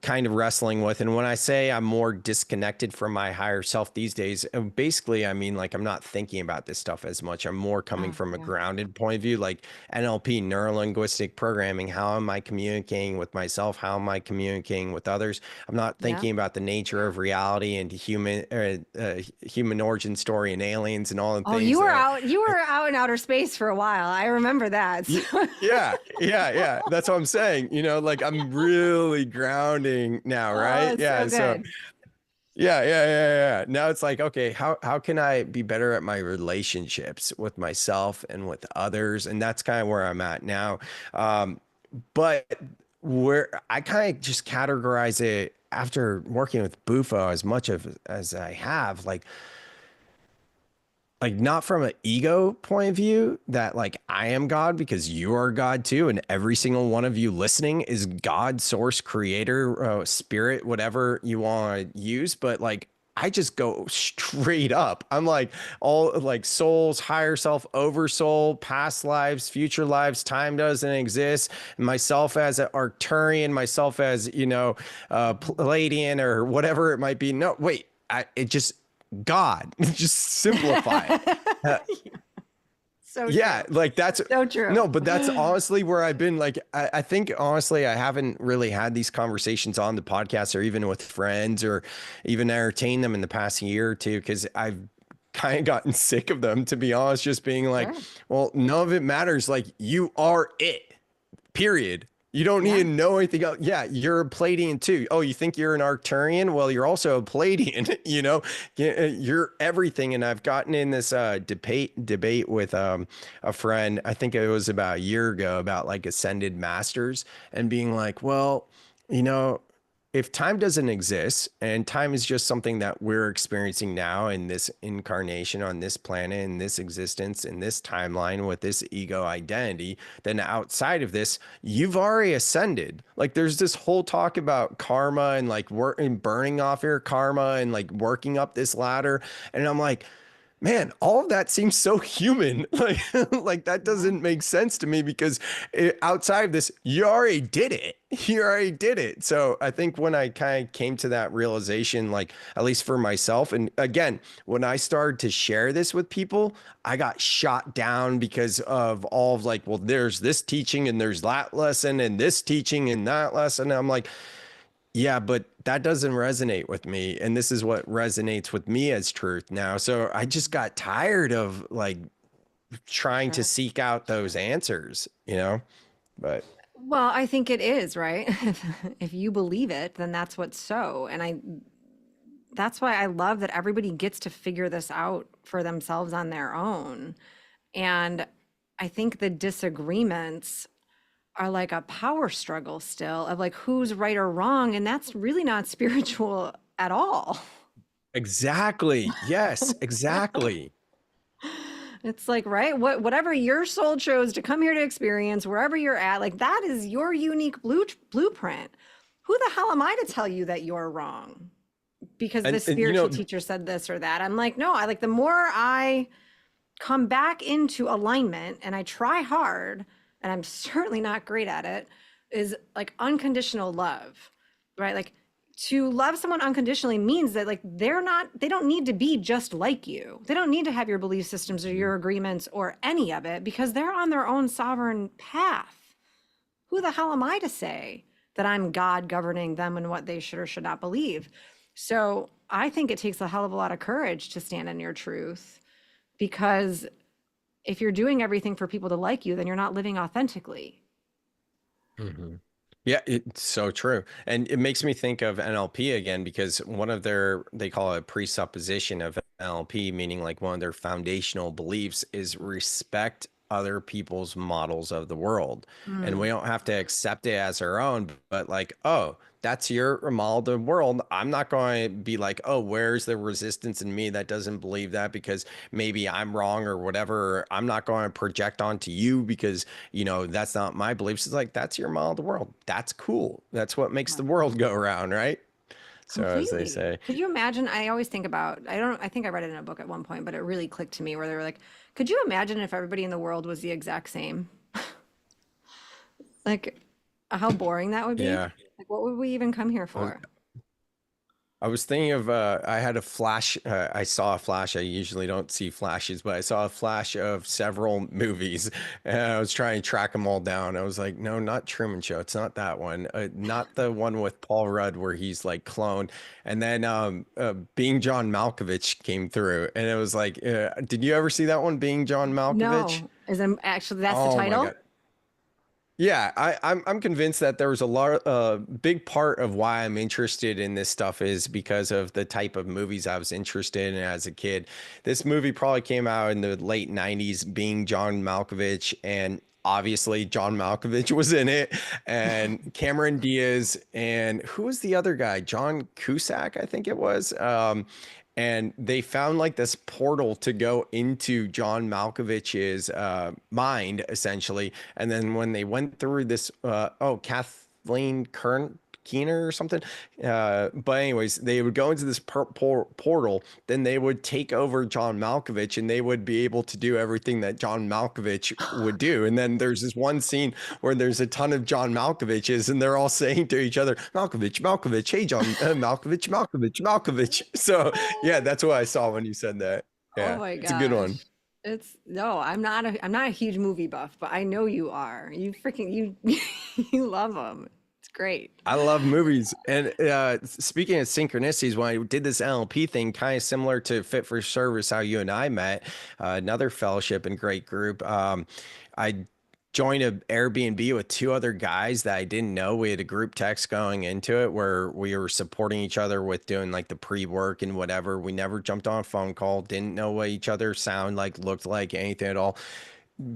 kind of wrestling with. And when I say I'm more disconnected from my higher self these days, basically, I mean, like, I'm not thinking about this stuff as much. I'm more coming Oh, from a yeah. grounded point of view, like NLP, neuro linguistic programming. How am I communicating with myself? How am I communicating with others? I'm not Yeah. thinking about the nature of reality and human origin story and aliens and all the Oh, things. you were out in outer space for a while. I remember that. So- Yeah. That's what I'm saying. Like, I'm really grounding now, oh, right? it's Yeah. so So good. yeah. Now it's like, okay, how can I be better at my relationships with myself and with others? And that's kind of where I'm at now. But where I kind of just categorize it after working with Bufo as much of as I have, like not from an ego point of view that like I am God because you are God too, and every single one of you listening is God, source, creator, spirit, whatever you want to use. But like I just go straight up. I'm like all like souls, higher self, over soul, past lives, future lives, time doesn't exist. Myself as an Arcturian, myself as Palladian or whatever it might be. No, wait, it just God. Just simplify it. Uh, So yeah, true. like that's So true. no, but that's honestly where I've been. Like, I think honestly, I haven't really had these conversations on the podcast or even with friends or even entertained them in the past year or two because I've kind of gotten sick of them, to be honest, just being like, Sure. well, none of it matters. Like, you are it. Period. You don't need Yeah. to know anything else. Yeah, you're a Palladian too. Oh, you think you're an Arcturian? Well, you're also a Palladian. You're everything. And I've gotten in this debate with a friend. I think it was about a year ago about like ascended masters and being like, well, you know, if time doesn't exist and time is just something that we're experiencing now in this incarnation on this planet, in this existence, in this timeline with this ego identity, then outside of this, you've already ascended. Like there's this whole talk about karma and like work and burning off your karma and like working up this ladder. And I'm like, man, all of that seems so human. Like that Yeah. doesn't make sense to me because outside of this, you already did it. You already did it. So I think when I kind of came to that realization, like at least for myself, and again, when I started to share this with people, I got shot down because of all of like, well, there's this teaching and there's that lesson and this teaching and that lesson. And I'm like, yeah, but that doesn't resonate with me. And this is what resonates with me as truth now. So I just got tired of like trying to Sure. seek out those answers. But Well, I think it is, right? If you believe it, then that's what's so. And that's why I love that everybody gets to figure this out for themselves on their own. And I think the disagreements are like a power struggle still of like who's right or wrong. And that's really not spiritual at all. exactly. Yes, exactly. It's like, right, whatever your soul chose to come here to experience, wherever you're at, like that is your unique blueprint. Who the hell am I to tell you that you're wrong? Because And, this and spiritual teacher said this or that. I'm like, no, I like the more I come back into alignment and I try hard, and I'm certainly not great at it, is like unconditional love, right? Like to love someone unconditionally means that like they don't need to be just like you. They don't need to have your belief systems or your agreements or any of it because they're on their own sovereign path. Who the hell am I to say that I'm God governing them and what they should or should not believe? So I think it takes a hell of a lot of courage to stand in your truth because if you're doing everything for people to like you, then you're not living authentically. Mhm. Yeah, it's so true. And it makes me think of NLP again because one of they call it a presupposition of NLP, meaning like one of their foundational beliefs is respect other people's models of the world. And we Mm. don't have to accept it as our own, but like, oh, that's your model of the world. I'm not going to be like, oh, where's the resistance in me that doesn't believe that because maybe I'm wrong or whatever. Or I'm not going to project onto you because that's not my beliefs. It's like, that's your model of the world. That's cool. That's what makes the world go around, right? So as they Completely. say, Could you imagine? I always think about, I think I read it in a book at one point, but it really clicked to me where they were like, could you imagine if everybody in the world was the exact same? Like how boring that would be. yeah, Like, what would we even come here I was, for? I was thinking of I had a flash. I saw a flash. I usually don't see flashes, but I saw a flash of several movies, and I was trying to track them all down. I was like, no, not Truman Show. It's not that one. Not the one with Paul Rudd where he's like cloned. And then Being John Malkovich came through, and it was like, did you ever see that one, Being John Malkovich? No, is it actually that's the Oh my title? God. Yeah, I'm convinced that there was a lot, big part of why I'm interested in this stuff is because of the type of movies I was interested in as a kid. This movie probably came out in the late 90s, Being John Malkovich, and obviously John Malkovich was in it, and Cameron Diaz, and who was the other guy? John Cusack, I think it was. And they found like this portal to go into John Malkovich's mind, essentially. And then when they went through this, Kathleen Keener or something. But anyways, they would go into this portal, then they would take over John Malkovich, and they would be able to do everything that John Malkovich would do. And then there's this one scene where there's a ton of John Malkoviches, and they're all saying to each other, Malkovich, Malkovich, hey John, Malkovich, Malkovich, Malkovich. So yeah, that's what I saw when you said that. Oh Yeah, my it's a good one. gosh. It's no, I'm not a huge movie buff, but I know you are. You freaking you you love them. It's great. I love movies. And speaking of synchronicities, when I did this NLP thing, kind of similar to Fit for Service, how you and I met, another fellowship and great group. I joined an Airbnb with two other guys that I didn't know. We had a group text going into it where we were supporting each other with doing like the pre-work and whatever. We never jumped on a phone call, didn't know what each other sound like, looked like, anything at all.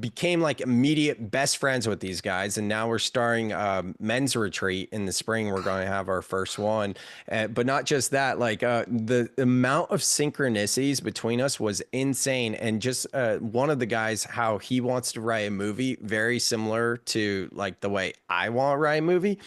Became like immediate best friends with these guys, and now we're starting men's retreat in the spring. We're going to have our first one, but not just that, like the amount of synchronicities between us was insane. And just one of the guys, how he wants to write a movie very similar to like the way I want to write a movie.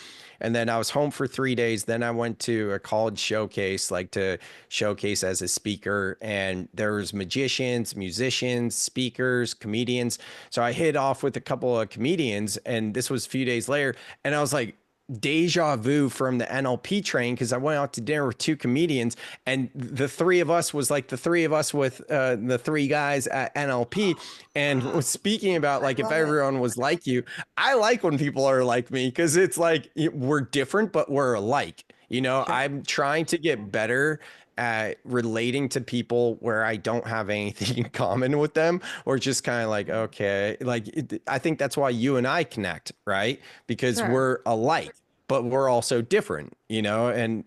And then I was home for 3 days. Then I went to a college showcase, like to showcase as a speaker. And there was magicians, musicians, speakers, comedians. So I hit off with a couple of comedians, and this was a few days later. And I was like, deja vu from the NLP train, because I went out to dinner with two comedians, and the three of us was like the three of us with the three guys at NLP, and was speaking about like if Love it. everyone was like you. I like when people are like me because it's like we're different, but we're alike. You know, Sure. I'm trying to get better at relating to people where I don't have anything in common with them, or just kind of like, okay, like I think that's why you and I connect, right? Because Sure. we're alike, but we're also different, you know? And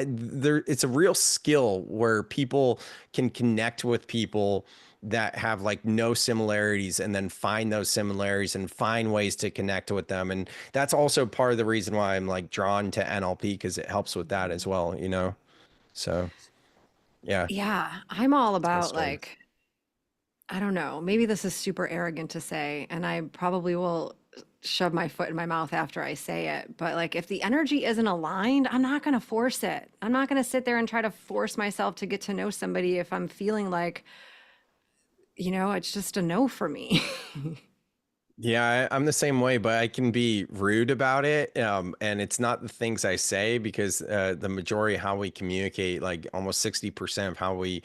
there, it's a real skill where people can connect with people that have like no similarities, and then find those similarities and find ways to connect with them. And that's also part of the reason why I'm like drawn to NLP, because it helps with that as well, you know? So yeah, Yeah, I'm all that's my about story. like, I don't know, maybe this is super arrogant to say, and I probably will shove my foot in my mouth after I say it, but like if the energy isn't aligned, I'm not going to force it. I'm not going to sit there and try to force myself to get to know somebody if I'm feeling like, it's just a no for me. Yeah, I'm the same way, but I can be rude about it. And it's not the things I say, because the majority of how we communicate, like almost 60% of how we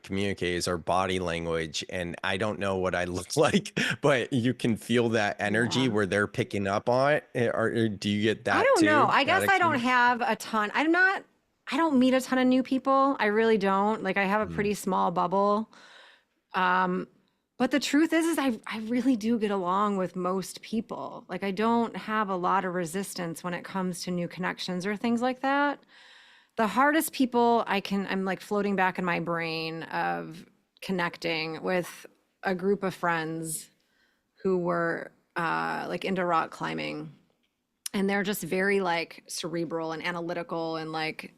communicate is our body language. And I don't know what I look like, but you can feel that energy Yeah. where they're picking up on it. Or do you get I that don't know. too? I That guess I don't have a ton. I don't meet a ton of new people. I really don't. Like I have a Mm. pretty small bubble. Um, but the truth is I really do get along with most people. Like I don't have a lot of resistance when it comes to new connections or things like that. The hardest people I'm like floating back in my brain of connecting with a group of friends who were like into rock climbing, and they're just very like cerebral and analytical, and like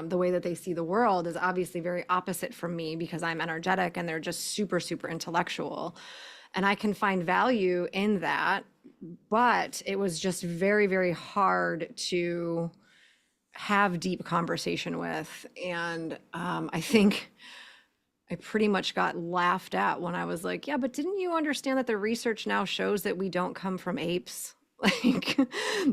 the way that they see the world is obviously very opposite from me because I'm energetic, and they're just super super intellectual, and I can find value in that. But it was just very very hard to have deep conversation with, and I think I pretty much got laughed at when I was like, yeah, but didn't you understand that the research now shows that we don't come from apes? Like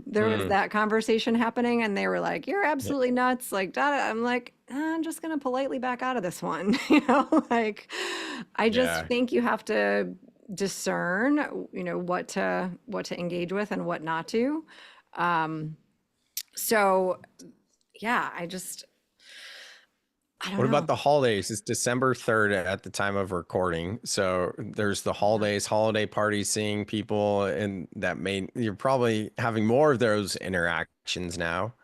there was that conversation happening and they were like, you're absolutely nuts. Like, I'm like, I'm just going to politely back out of this one. Like, I just Yeah. think you have to discern, what to engage with and what not to. So yeah, I don't What about know. the holidays? It's December 3rd at the time of recording. So there's the holidays, holiday parties, seeing people, and you're probably having more of those interactions now.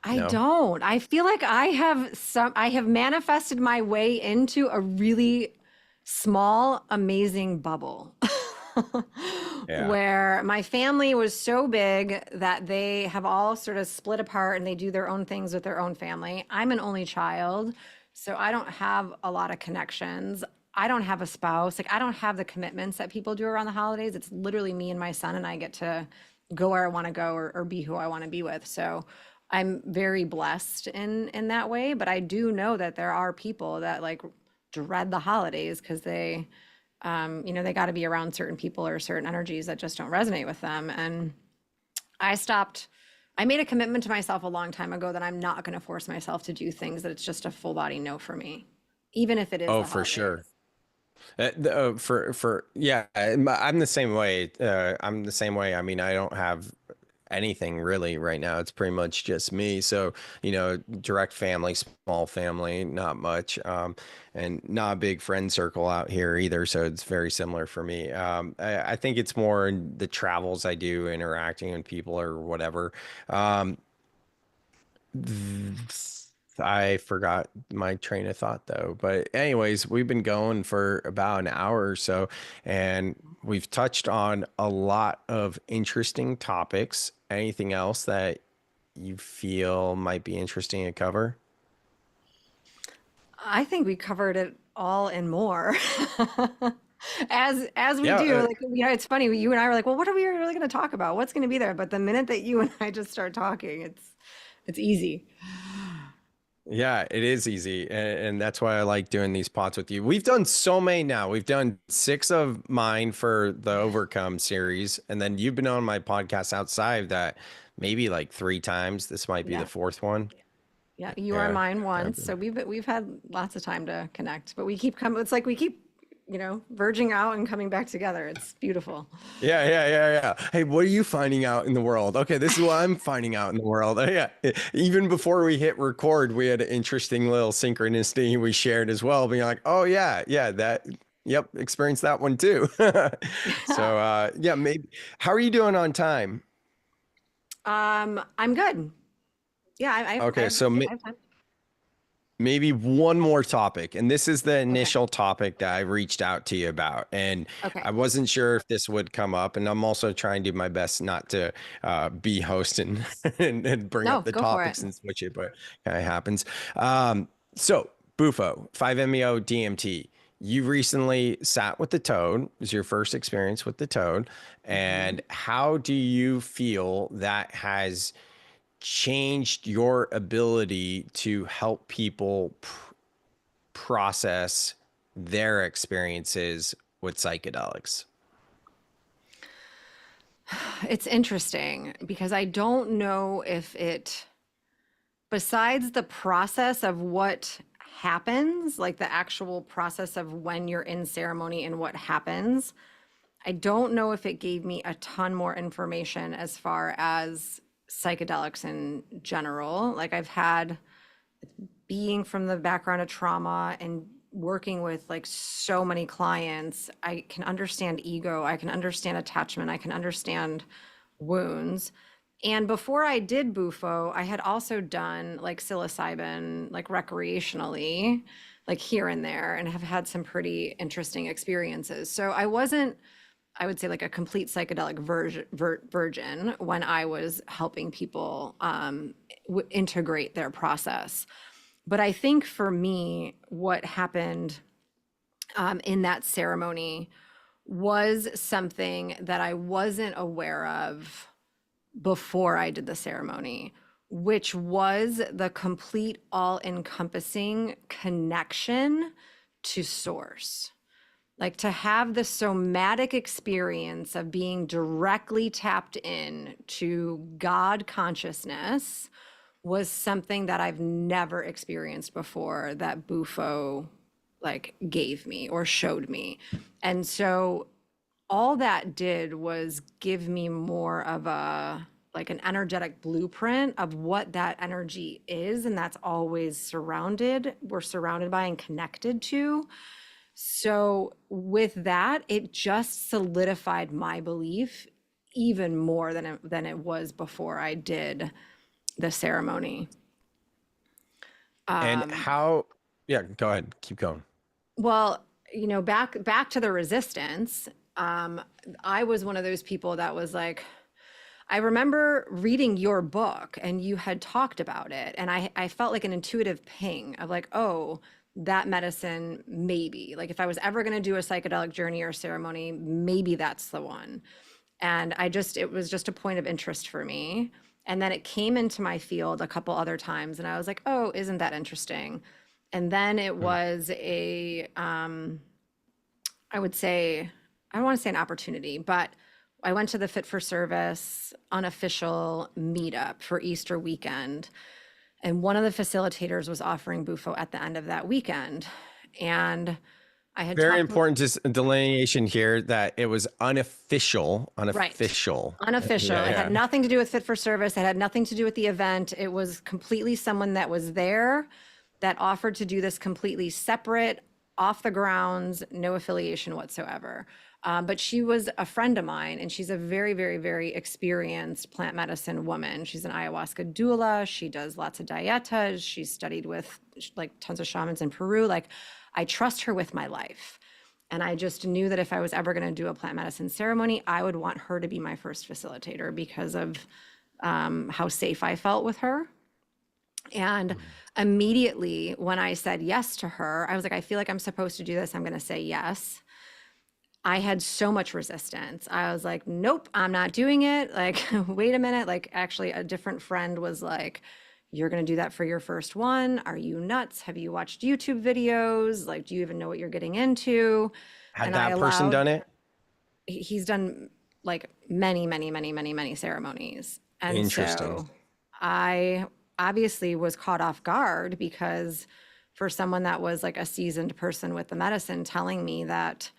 I No? don't. I feel like I have manifested my way into a really small, amazing bubble Yeah. where my family was so big that they have all sort of split apart and they do their own things with their own family. I'm an only child, so I don't have a lot of connections. I don't have a spouse. Like I don't have the commitments that people do around the holidays. It's literally me and my son, and I get to go where I want to go or be who I want to be with. So I'm very blessed in that way, but I do know that there are people that like dread the holidays because they got to be around certain people or certain energies that just don't resonate with them. And I stopped. I made a commitment to myself a long time ago that I'm not going to force myself to do things that it's just a full body no for me, even if it is Oh, the for holidays. sure. Yeah, I'm the same way. I'm the same way. I mean, I don't have anything really right now. It's pretty much just me. So, direct family, small family, not much, and not a big friend circle out here either. So it's very similar for me. I think it's more in the travels I do, interacting with people or whatever. Um, I forgot my train of thought though. But anyways, we've been going for about an hour or so, and we've touched on a lot of interesting topics. Anything else that you feel might be interesting to cover? I think we covered it all and more. As we Yeah, do, like it's funny. You and I were like, "Well, what are we really going to talk about? What's going to be there?" But the minute that you and I just start talking, it's easy. yeah, it is easy. And that's why I like doing these pods with you. We've done so many now. We've done 6 of mine for the Overcome series. And then you've been on my podcast outside of that maybe like 3 times. This might be the Yeah, 4th one. yeah. You are Yeah. mine once, so we've had lots of time to connect. But we keep coming. It's like we keep verging out and coming back together. It's beautiful. Yeah. Hey, what are you finding out in the world? Okay, this is what I'm finding out in the world. Yeah. Even before we hit record, we had an interesting little synchronicity we shared as well, being like, oh yeah, yep, experienced that one too. So yeah, maybe how are you doing on time? I'm good. Yeah, Okay, so yeah, I have time. maybe one more topic. And this is the Okay. initial topic that I reached out to you about. And Okay. I wasn't sure if this would come up. And I'm also trying to do my best not to be host and, and bring No, up the go for it. topics and switch it, but it kind of happens. So, Bufo, 5-MeO DMT. You recently sat with the toad. It was your first experience with the toad. Mhm. And how do you feel that has changed your ability to help people process their experiences with psychedelics? It's interesting because I don't know if besides the process of what happens, like the actual process of when you're in ceremony and what happens, I don't know if it gave me a ton more information as far as psychedelics in general. Like I've had being from the background of trauma and working with like so many clients, I can understand ego, I can understand attachment, I can understand wounds. And before I did Bufo, I had also done like psilocybin, like recreationally, like here and there, and have had some pretty interesting experiences. So I wasn't, I would say, like a complete psychedelic virgin when I was helping people integrate their process. But I think for me, what happened in that ceremony was something that I wasn't aware of before I did the ceremony, which was the complete, all encompassing connection to source. Like to have the somatic experience of being directly tapped in to God consciousness was something that I've never experienced before that Bufo like gave me or showed me. And so all that did was give me more of a like an energetic blueprint of what that energy is, and that's always we're surrounded by and connected to. So with that, it just solidified my belief even more than it was before I did the ceremony. And how, yeah, go ahead, keep going. Well, back to the resistance. I was one of those people that was like, I remember reading your book and you had talked about it. And I felt like an intuitive ping of like, oh, that medicine, maybe. Like if I was ever going to do a psychedelic journey or ceremony, maybe that's the one. And it was just a point of interest for me. And then it came into my field a couple other times and I was like, oh, isn't that interesting? And then it was I would say, I don't want to say an opportunity, but I went to the Fit for Service unofficial meetup for Easter weekend. And one of the facilitators was offering Bufo at the end of that weekend. And I had Very important delineation here that it was unofficial. Right. Unofficial. Yeah. It had nothing to do with Fit for Service. It had nothing to do with the event. It was completely someone that was there that offered to do this completely separate, off the grounds, no affiliation whatsoever. But she was a friend of mine, and she's a very, very, very experienced plant medicine woman. She's an ayahuasca doula. She does lots of dietas. She's studied with like tons of shamans in Peru. Like, I trust her with my life. And I just knew that if I was ever going to do a plant medicine ceremony, I would want her to be my first facilitator because of how safe I felt with her. And immediately when I said yes to her, I was like, I feel like I'm supposed to do this. I'm going to say yes. I had so much resistance. I was like, nope, I'm not doing it. Like, wait a minute. Like, actually, a different friend was like, you're going to do that for your first one. Are you nuts? Have you watched YouTube videos? Like, do you even know what you're getting into? Had that person done it? He's done like many, many, many, many, many ceremonies. And interesting. So I obviously was caught off guard because for someone that was like a seasoned person with the medicine telling me that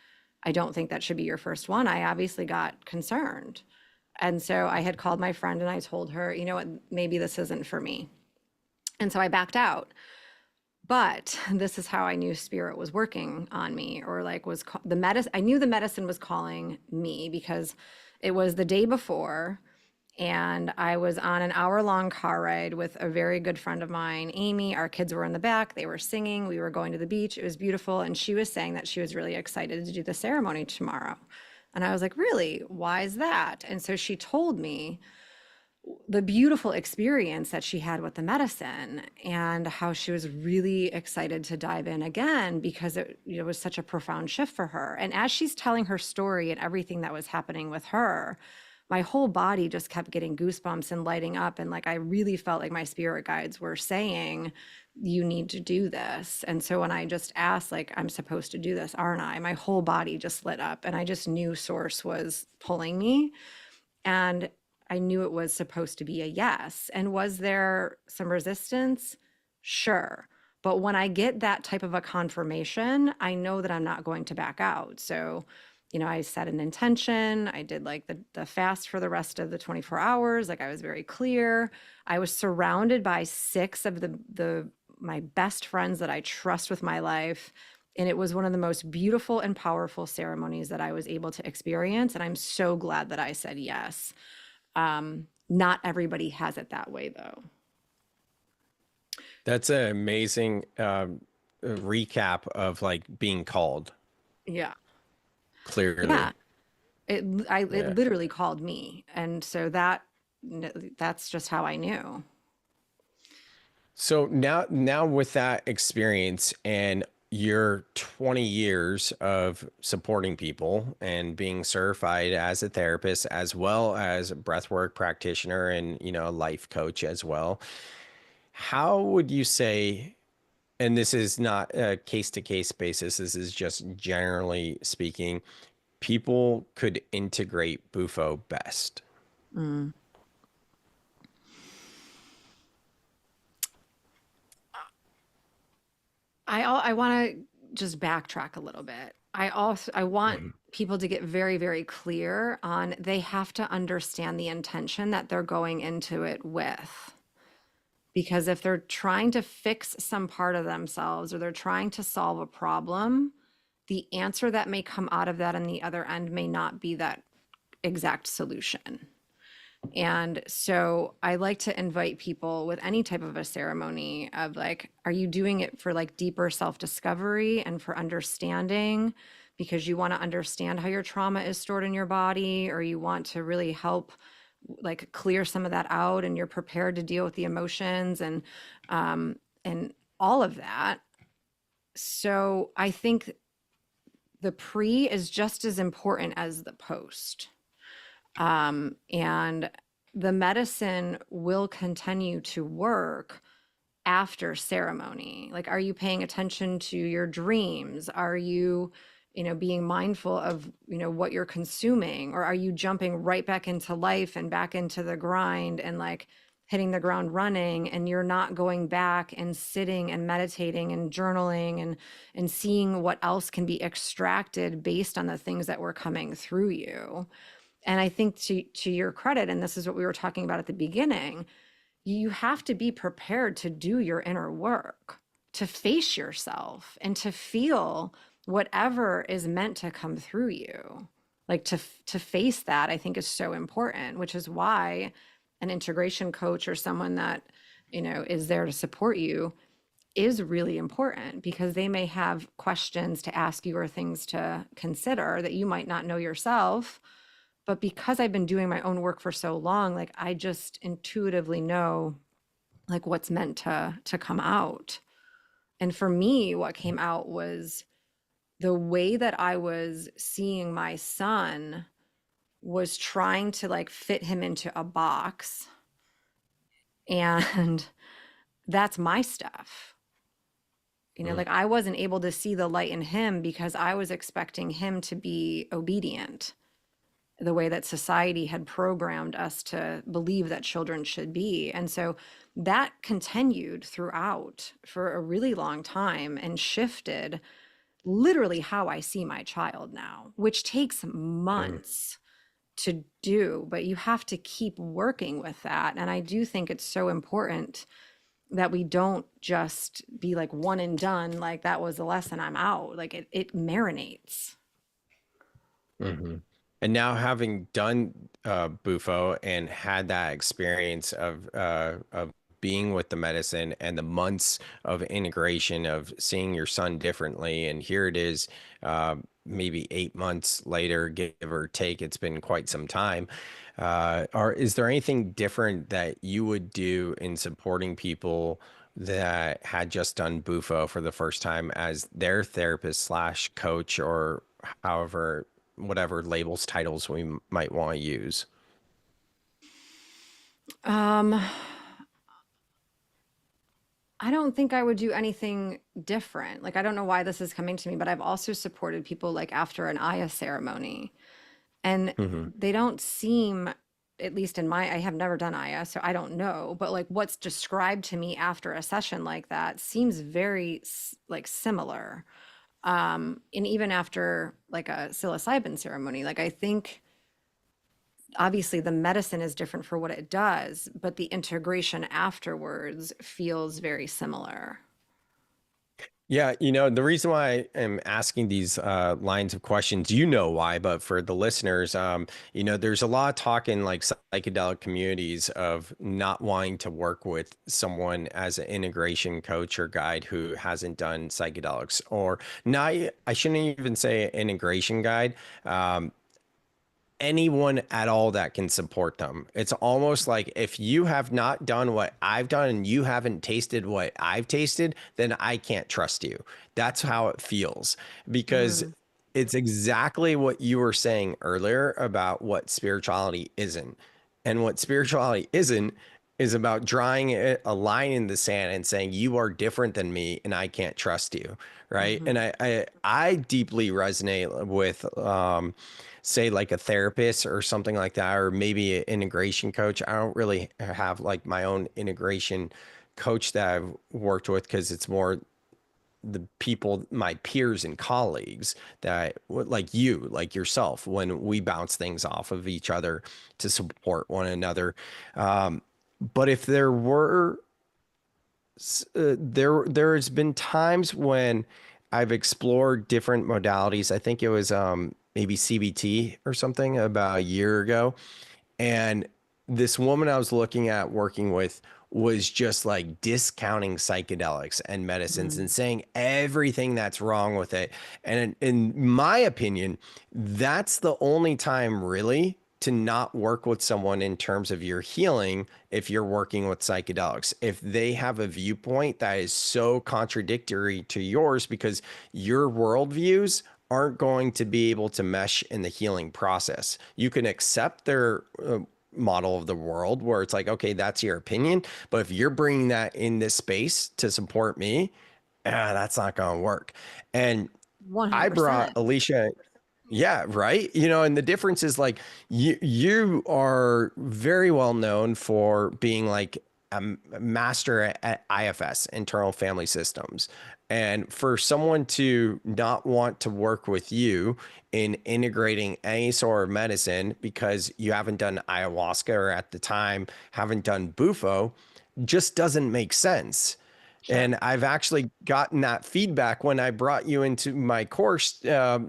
I don't think that should be your first one, I obviously got concerned. And so I had called my friend and I told her, you know what, maybe this isn't for me. And so I backed out. But this is how I knew spirit was working on me, or like the medicine. I knew the medicine was calling me because it was the day before. And I was on an hour-long car ride with a very good friend of mine, Amy. Our kids were in the back. They were singing. We were going to the beach. It was beautiful. And she was saying that she was really excited to do the ceremony tomorrow. And I was like, really? Why is that? And so she told me the beautiful experience that she had with the medicine and how she was really excited to dive in again because it was such a profound shift for her. And as she's telling her story and everything that was happening with her, my whole body just kept getting goosebumps and lighting up. And like, I really felt like my spirit guides were saying, you need to do this. And so when I just asked, like, I'm supposed to do this, aren't I? My whole body just lit up and I just knew source was pulling me. And I knew it was supposed to be a yes. And was there some resistance? Sure. But when I get that type of a confirmation, I know that I'm not going to back out. So I set an intention. I did like the fast for the rest of the 24 hours. Like, I was very clear. I was surrounded by 6 of my best friends that I trust with my life. And it was one of the most beautiful and powerful ceremonies that I was able to experience. And I'm so glad that I said yes. Not everybody has it that way though. That's an amazing recap of like being called. Yeah. Clearly. Yeah. It literally called me. And so that's just how I knew. So now with that experience and your 20 years of supporting people and being certified as a therapist, as well as a breathwork practitioner and, a life coach as well, how would you say And this is not a case to case basis. This is just generally speaking, people could integrate Bufo best. Mm. I want to just backtrack a little bit. I want Mhm. people to get very, very clear on they have to understand the intention that they're going into it with. Because if they're trying to fix some part of themselves or they're trying to solve a problem, the answer that may come out of that on the other end may not be that exact solution. And so I like to invite people with any type of a ceremony of like, are you doing it for like deeper self-discovery and for understanding because you want to understand how your trauma is stored in your body, or you want to really help like clear some of that out and you're prepared to deal with the emotions and all of that. So I think the pre is just as important as the post. And the medicine will continue to work after ceremony. Like, are you paying attention to your dreams? Are you, being mindful of, what you're consuming? Or are you jumping right back into life and back into the grind and like hitting the ground running, and you're not going back and sitting and meditating and journaling and seeing what else can be extracted based on the things that were coming through you? And I think to your credit, and this is what we were talking about at the beginning, you have to be prepared to do your inner work, to face yourself and to feel whatever is meant to come through you. Like to face that, I think is so important, which is why an integration coach or someone that, is there to support you is really important, because they may have questions to ask you or things to consider that you might not know yourself. But because I've been doing my own work for so long, like I just intuitively know like what's meant to come out. And for me, what came out was the way that I was seeing my son was trying to like fit him into a box. And that's my stuff. Mm. Like I wasn't able to see the light in him because I was expecting him to be obedient the way that society had programmed us to believe that children should be. And so that continued throughout for a really long time and shifted literally how I see my child now, which takes Mm. months to do, but you have to keep working with that. And I do think it's so important that we don't just be like one and done, like that was the lesson, I'm out. Like it marinates. Mm-hmm. And now, having done Bufo and had that experience of being with the medicine and the months of integration of seeing your son differently, and here it is, maybe 8 months later, give or take. It's been quite some time. Is there anything different that you would do in supporting people that had just done Bufo for the first time as their therapist slash coach, or however, whatever labels, titles we might want to use? Um, I don't think I would do anything different. Like, I don't know why this is coming to me, but I've also supported people like after an Aya ceremony, and Hmm. they don't seem, at least in my, I have never done Aya, so I don't know, but like what's described to me after a session like that seems very like similar. And even after like a psilocybin ceremony, like I think obviously the medicine is different for what it does, but the integration afterwards feels very similar. Yeah, the reason why I am asking these lines of questions, why, but for the listeners, there's a lot of talk in like psychedelic communities of not wanting to work with someone as an integration coach or guide who hasn't done psychedelics, or not. I shouldn't even say integration guide. Anyone at all that can support them. It's almost like if you have not done what I've done and you haven't tasted what I've tasted, then I can't trust you. That's how it feels, because Mm, it's exactly what you were saying earlier about what spirituality isn't. And what spirituality isn't is about drawing a line in the sand and saying, you are different than me and I can't trust you. Right. And I deeply resonate with, say like a therapist or something like that, or maybe an integration coach. I don't really have like my own integration coach that I've worked with, because it's more the people, my peers and colleagues that like you, like yourself, when we bounce things off of each other to support one another. But if there were, there's been times when I've explored different modalities. I think it was maybe CBT or something about a year ago. And this woman I was looking at working with was just like discounting psychedelics and medicines and saying everything that's wrong with it. And in my opinion, that's the only time really to not work with someone in terms of your healing if you're working with psychedelics. If they have a viewpoint that is so contradictory to yours, because your worldviews aren't going to be able to mesh in the healing process. You can accept their model of the world where it's like, okay, that's your opinion. But if you're bringing that in this space to support me, that's not going to work. And 100%. I brought Alicia. Yeah, right. And the difference is like you are very well known for being like a master at IFS, internal family systems. And for someone to not want to work with you in integrating any sort of medicine because you haven't done ayahuasca, or at the time haven't done Bufo, just doesn't make sense. Sure. And I've actually gotten that feedback when I brought you into my course.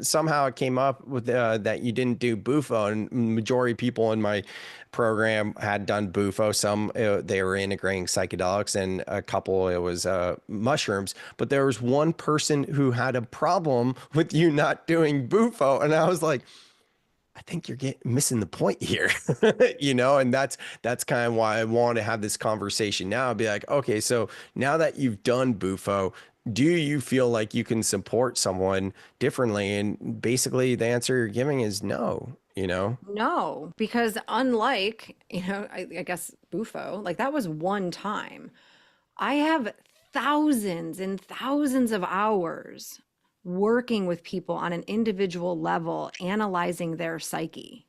Somehow it came up with that you didn't do Bufo, and majority of people in my program had done Bufo. Some they were integrating psychedelics, and a couple it was mushrooms. But there was one person who had a problem with you not doing Bufo, and I was like, I think you're missing the point here, and that's kind of why I want to have this conversation now. Be like, okay, so now that you've done Bufo, do you feel like you can support someone differently? And basically the answer you're giving is no, No, because unlike, I guess Bufo, like that was one time. I have thousands and thousands of hours working with people on an individual level, analyzing their psyche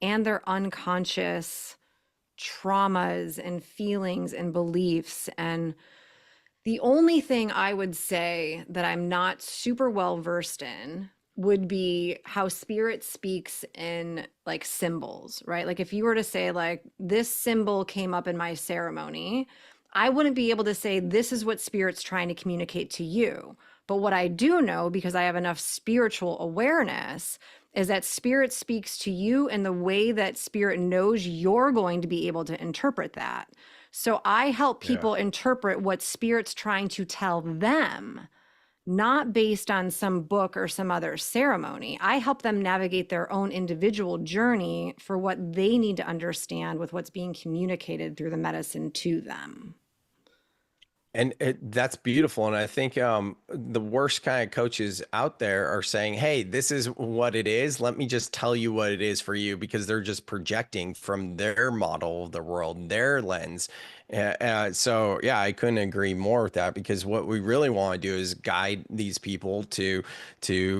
and their unconscious traumas and feelings and beliefs. And the only thing I would say that I'm not super well versed in would be how spirit speaks in like symbols, right? Like if you were to say like this symbol came up in my ceremony, I wouldn't be able to say this is what spirit's trying to communicate to you. But what I do know, because I have enough spiritual awareness, is that spirit speaks to you in the way that spirit knows you're going to be able to interpret that. So I help people interpret what spirit's trying to tell them, not based on some book or some other ceremony. I help them navigate their own individual journey for what they need to understand with what's being communicated through the medicine to them. And that's beautiful. And I think the worst kind of coaches out there are saying, hey, this is what it is. Let me just tell you what it is for you, because they're just projecting from their model of the world, their lens. So, yeah, I couldn't agree more with that, because what we really want to do is guide these people to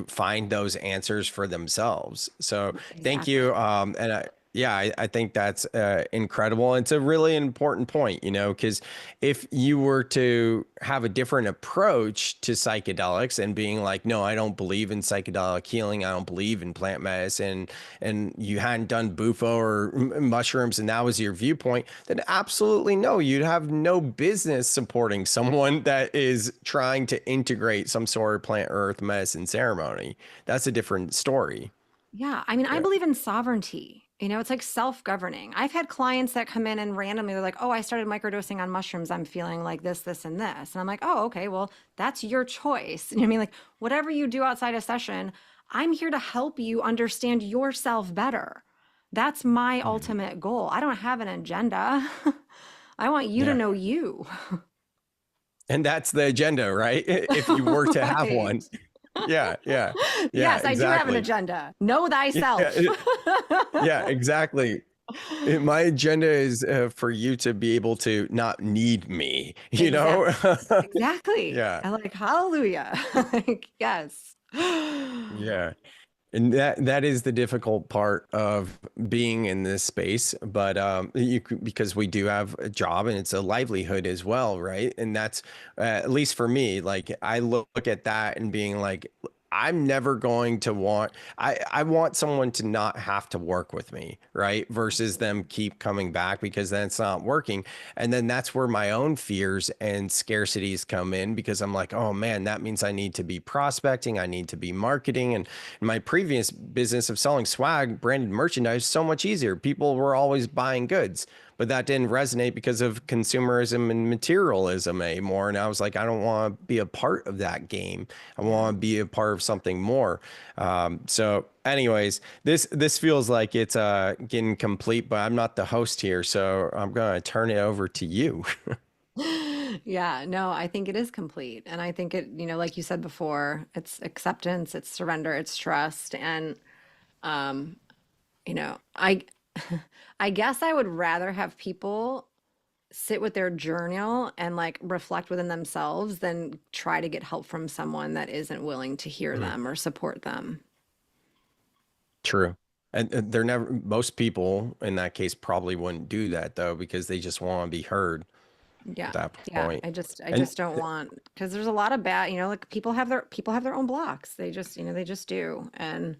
find those answers for themselves. So exactly. Thank you. I think that's incredible. It's a really important point, because if you were to have a different approach to psychedelics and being like, no, I don't believe in psychedelic healing, I don't believe in plant medicine, and you hadn't done Bufo or mushrooms, and that was your viewpoint, then absolutely no, you'd have no business supporting someone that is trying to integrate some sort of plant or earth medicine ceremony. That's a different story. Yeah. I mean, I believe in sovereignty. It's like self-governing. I've had clients that come in and randomly they're like, oh, I started microdosing on mushrooms. I'm feeling like this, this, and this. And I'm like, oh, okay, well, that's your choice. You know what I mean? Like whatever you do outside a session, I'm here to help you understand yourself better. That's my ultimate goal. I don't have an agenda. I want you to know you. And that's the agenda, right? If you were to have one. Yeah. Yes, I do have an agenda. Know thyself. Yeah, exactly. My agenda is for you to be able to not need me, you know? Exactly. Exactly. Yeah. I like hallelujah. Like, yes. Yeah. And that is the difficult part of being in this space, but because we do have a job and it's a livelihood as well, right? And that's at least for me, like I look at that and being like, I'm never going to want, I want someone to not have to work with me, right? Versus them keep coming back because then it's not working. And then that's where my own fears and scarcities come in because I'm like, oh man, that means I need to be prospecting, I need to be marketing. And my previous business of selling swag, branded merchandise, so much easier. People were always buying goods, but that didn't resonate because of consumerism and materialism anymore. And I was like, I don't want to be a part of that game. I Yeah. want to be a part of something more. So anyways, this feels like it's getting complete, but I'm not the host here. So I'm going to turn it over to you. Yeah, no, I think it is complete. And I think it, like you said before, it's acceptance, it's surrender, it's trust. And, I I guess I would rather have people sit with their journal and like reflect within themselves than try to get help from someone that isn't willing to hear Mhm. them or support them. True. And they're never, most people in that case probably wouldn't do that though, because they just want to be heard at Yeah. that Yeah. point. I And just don't want because there's a lot of bad, like people have their own blocks. They just do. And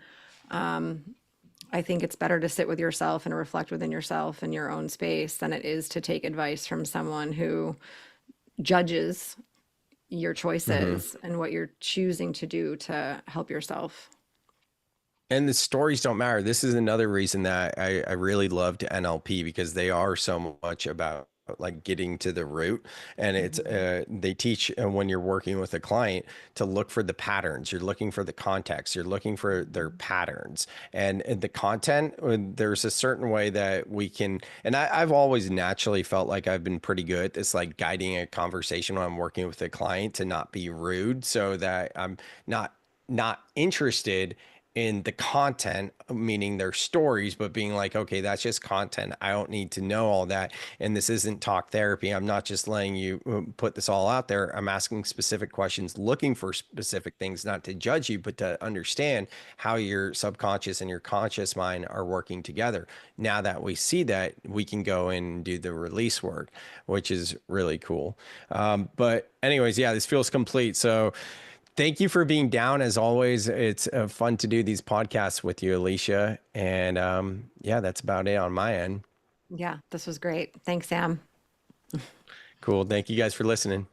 I think it's better to sit with yourself and reflect within yourself in your own space than it is to take advice from someone who judges your mhm. choices and what you're choosing to do to help yourself. And the stories don't matter. This is another reason that I really loved NLP because they are so much about like getting to the root. And it's Mhm. they teach when you're working with a client to look for the patterns. You're looking for the context. You're looking for their patterns and the content. There's a certain way that we can. And I've always naturally felt like I've been pretty good at this, like guiding a conversation when I'm working with a client to not be rude, so that I'm not interested in the content, meaning their stories, but being like, okay, that's just content. I don't need to know all that. And this isn't talk therapy. I'm not just letting you put this all out there. I'm asking specific questions, looking for specific things, not to judge you, but to understand how your subconscious and your conscious mind are working together. Now that we see that, we can go in and do the release work, which is really cool. But anyways, yeah, this feels complete. So thank you for being down as always. It's fun to do these podcasts with you, Alicia. And yeah, that's about it on my end. Yeah, this was great. Thanks, Sam. Cool. Thank you guys for listening.